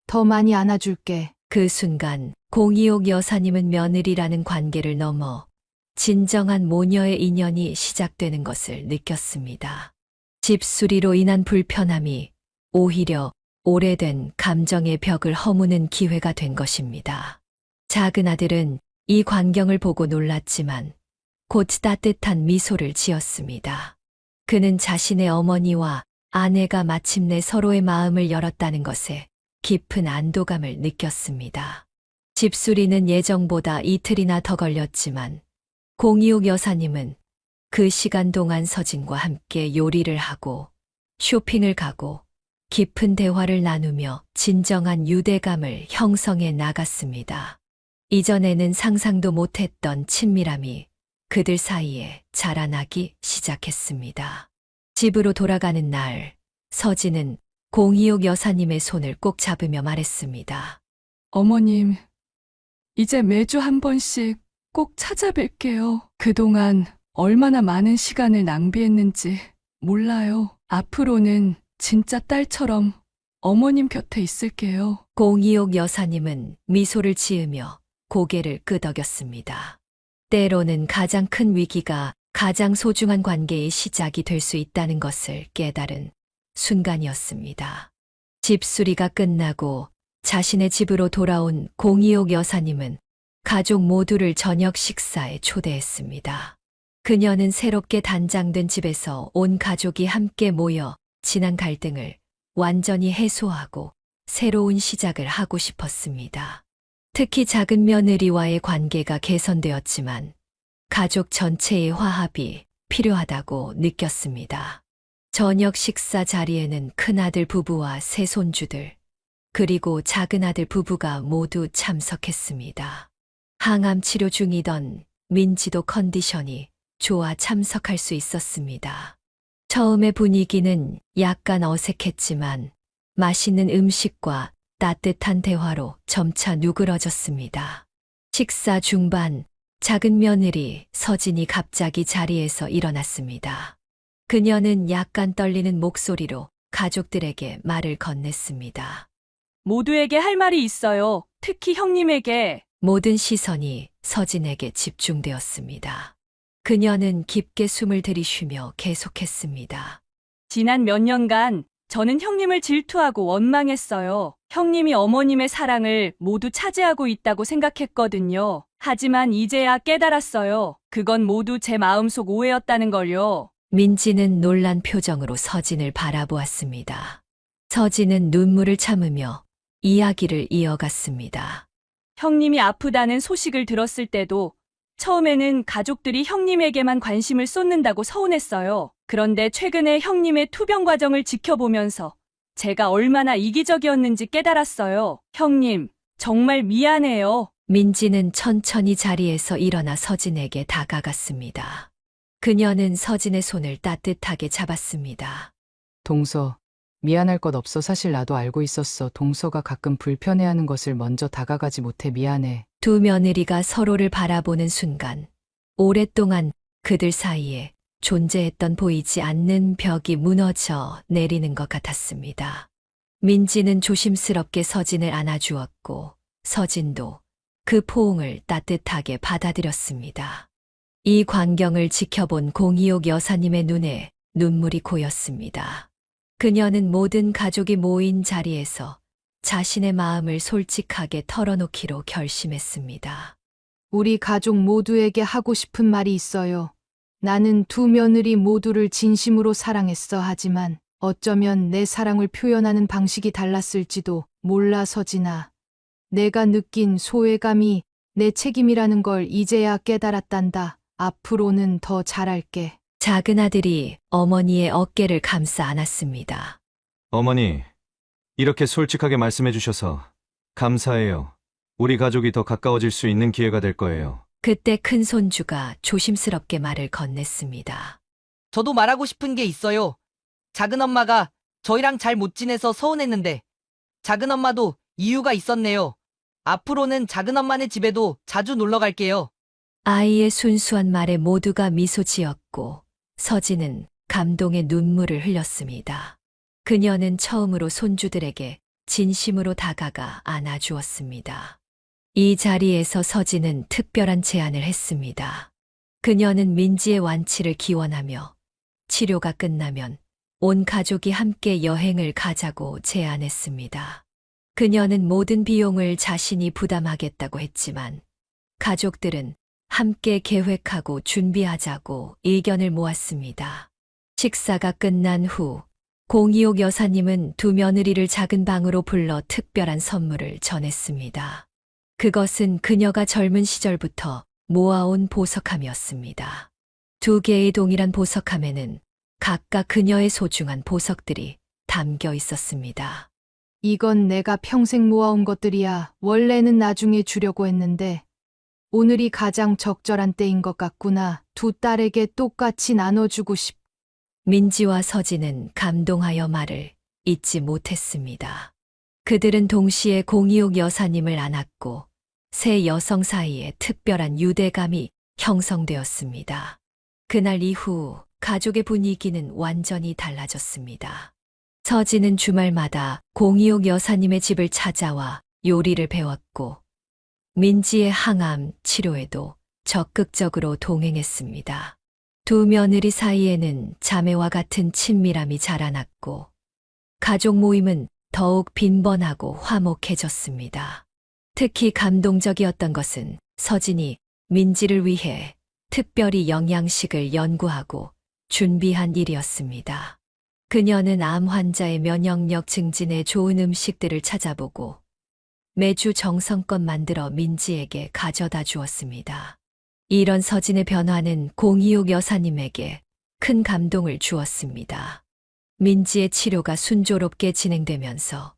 더 많이 안아줄게.
그 순간 공이옥 여사님은 며느리라는 관계를 넘어 진정한 모녀의 인연이 시작되는 것을 느꼈습니다. 집수리로 인한 불편함이 오히려 오래된 감정의 벽을 허무는 기회가 된 것입니다. 작은 아들은 이 광경을 보고 놀랐지만 곧 따뜻한 미소를 지었습니다. 그는 자신의 어머니와 아내가 마침내 서로의 마음을 열었다는 것에 깊은 안도감을 느꼈습니다. 집수리는 예정보다 이틀이나 더 걸렸지만 공이옥 여사님은 그 시간 동안 서진과 함께 요리를 하고 쇼핑을 가고 깊은 대화를 나누며 진정한 유대감을 형성해 나갔습니다. 이전에는 상상도 못했던 친밀함이 그들 사이에 자라나기 시작했습니다. 집으로 돌아가는 날, 서진은 공이옥 여사님의 손을 꼭 잡으며 말했습니다.
어머님, 이제 매주 한 번씩 꼭 찾아뵐게요. 그동안 얼마나 많은 시간을 낭비했는지 몰라요. 앞으로는 진짜 딸처럼 어머님 곁에 있을게요.
공이옥 여사님은 미소를 지으며 고개를 끄덕였습니다. 때로는 가장 큰 위기가 가장 소중한 관계의 시작이 될 수 있다는 것을 깨달은 순간이었습니다. 집수리가 끝나고 자신의 집으로 돌아온 공이옥 여사님은 가족 모두를 저녁 식사에 초대했습니다. 그녀는 새롭게 단장된 집에서 온 가족이 함께 모여 지난 갈등을 완전히 해소하고 새로운 시작을 하고 싶었습니다. 특히 작은 며느리와의 관계가 개선되었지만 가족 전체의 화합이 필요하다고 느꼈습니다. 저녁 식사 자리에는 큰아들 부부와 세 손주들, 그리고 작은아들 부부가 모두 참석했습니다. 항암 치료 중이던 민지도 컨디션이 좋아 참석할 수 있었습니다. 처음의 분위기는 약간 어색했지만 맛있는 음식과 따뜻한 대화로 점차 누그러졌습니다. 식사 중반, 작은 며느리 서진이 갑자기 자리에서 일어났습니다. 그녀는 약간 떨리는 목소리로 가족들에게 말을 건넸습니다.
모두에게 할 말이 있어요. 특히 형님에게.
모든 시선이 서진에게 집중되었습니다. 그녀는 깊게 숨을 들이쉬며 계속했습니다.
지난 몇 년간 저는 형님을 질투하고 원망했어요. 형님이 어머님의 사랑을 모두 차지하고 있다고 생각했거든요. 하지만 이제야 깨달았어요. 그건 모두 제 마음속 오해였다는 걸요.
민지는 놀란 표정으로 서진을 바라보았습니다. 서진은 눈물을 참으며 이야기를 이어갔습니다.
형님이 아프다는 소식을 들었을 때도 처음에는 가족들이 형님에게만 관심을 쏟는다고 서운했어요. 그런데 최근에 형님의 투병 과정을 지켜보면서 제가 얼마나 이기적이었는지 깨달았어요. 형님, 정말 미안해요.
민지는 천천히 자리에서 일어나 서진에게 다가갔습니다. 그녀는 서진의 손을 따뜻하게 잡았습니다.
동서, 미안할 것 없어. 사실 나도 알고 있었어. 동서가 가끔 불편해하는 것을 먼저 다가가지 못해 미안해.
두 며느리가 서로를 바라보는 순간 오랫동안 그들 사이에 존재했던 보이지 않는 벽이 무너져 내리는 것 같았습니다. 민지는 조심스럽게 서진을 안아주었고 서진도 그 포옹을 따뜻하게 받아들였습니다. 이 광경을 지켜본 공희옥 여사님의 눈에 눈물이 고였습니다. 그녀는 모든 가족이 모인 자리에서 자신의 마음을 솔직하게 털어놓기로 결심했습니다.
우리 가족 모두에게 하고 싶은 말이 있어요. 나는 두 며느리 모두를 진심으로 사랑했어. 하지만 어쩌면 내 사랑을 표현하는 방식이 달랐을지도 몰라. 서진아. 내가 느낀 소외감이 내 책임이라는 걸 이제야 깨달았단다. 앞으로는 더 잘할게.
작은 아들이 어머니의 어깨를 감싸 안았습니다.
어머니, 이렇게 솔직하게 말씀해 주셔서 감사해요. 우리 가족이 더 가까워질 수 있는 기회가 될 거예요.
그때 큰 손주가 조심스럽게 말을 건넸습니다.
저도 말하고 싶은 게 있어요. 작은 엄마가 저희랑 잘 못 지내서 서운했는데 작은 엄마도 이유가 있었네요. 앞으로는 작은 엄마네 집에도 자주 놀러 갈게요.
아이의 순수한 말에 모두가 미소 지었고 서진은 감동의 눈물을 흘렸습니다. 그녀는 처음으로 손주들에게 진심으로 다가가 안아주었습니다. 이 자리에서 서진은 특별한 제안을 했습니다. 그녀는 민지의 완치를 기원하며 치료가 끝나면 온 가족이 함께 여행을 가자고 제안했습니다. 그녀는 모든 비용을 자신이 부담하겠다고 했지만 가족들은 함께 계획하고 준비하자고 의견을 모았습니다. 식사가 끝난 후 공희옥 여사님은 두 며느리를 작은 방으로 불러 특별한 선물을 전했습니다. 그것은 그녀가 젊은 시절부터 모아온 보석함이었습니다. 두 개의 동일한 보석함에는 각각 그녀의 소중한 보석들이 담겨 있었습니다.
이건 내가 평생 모아온 것들이야. 원래는 나중에 주려고 했는데 오늘이 가장 적절한 때인 것 같구나. 두 딸에게 똑같이 나눠주고 싶.
민지와 서진은 감동하여 말을 잇지 못했습니다. 그들은 동시에 공희옥 여사님을 안았고 세 여성 사이에 특별한 유대감이 형성되었습니다. 그날 이후 가족의 분위기는 완전히 달라졌습니다. 서진은 주말마다 공희옥 여사님의 집을 찾아와 요리를 배웠고 민지의 항암 치료에도 적극적으로 동행했습니다. 두 며느리 사이에는 자매와 같은 친밀함이 자라났고 가족 모임은 더욱 빈번하고 화목해졌습니다. 특히 감동적이었던 것은 서진이 민지를 위해 특별히 영양식을 연구하고 준비한 일이었습니다. 그녀는 암 환자의 면역력 증진에 좋은 음식들을 찾아보고 매주 정성껏 만들어 민지에게 가져다 주었습니다. 이런 서진의 변화는 공희옥 여사님에게 큰 감동을 주었습니다. 민지의 치료가 순조롭게 진행되면서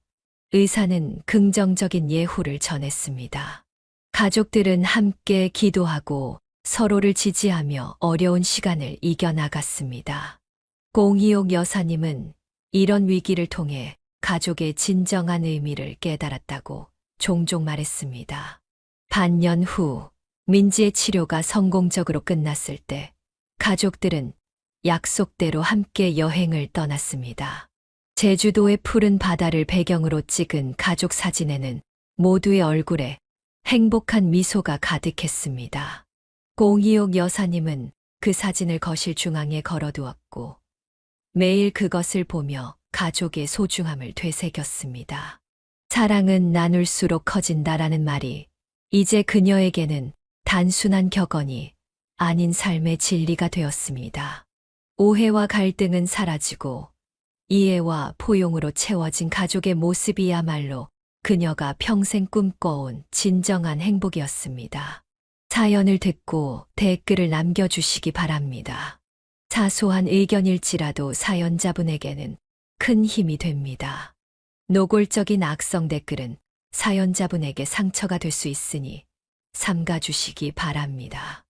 의사는 긍정적인 예후를 전했습니다. 가족들은 함께 기도하고 서로를 지지하며 어려운 시간을 이겨나갔습니다. 공희옥 여사님은 이런 위기를 통해 가족의 진정한 의미를 깨달았다고 종종 말했습니다. 반년 후 민지의 치료가 성공적으로 끝났을 때 가족들은 약속대로 함께 여행을 떠났습니다. 제주도의 푸른 바다를 배경으로 찍은 가족 사진에는 모두의 얼굴에 행복한 미소가 가득했습니다. 공희옥 여사님은 그 사진을 거실 중앙에 걸어두었고 매일 그것을 보며 가족의 소중함을 되새겼습니다. 사랑은 나눌수록 커진다라는 말이 이제 그녀에게는 단순한 격언이 아닌 삶의 진리가 되었습니다. 오해와 갈등은 사라지고 이해와 포용으로 채워진 가족의 모습이야말로 그녀가 평생 꿈꿔온 진정한 행복이었습니다. 사연을 듣고 댓글을 남겨주시기 바랍니다. 사소한 의견일지라도 사연자분에게는 큰 힘이 됩니다. 노골적인 악성 댓글은 사연자분에게 상처가 될 수 있으니 삼가주시기 바랍니다.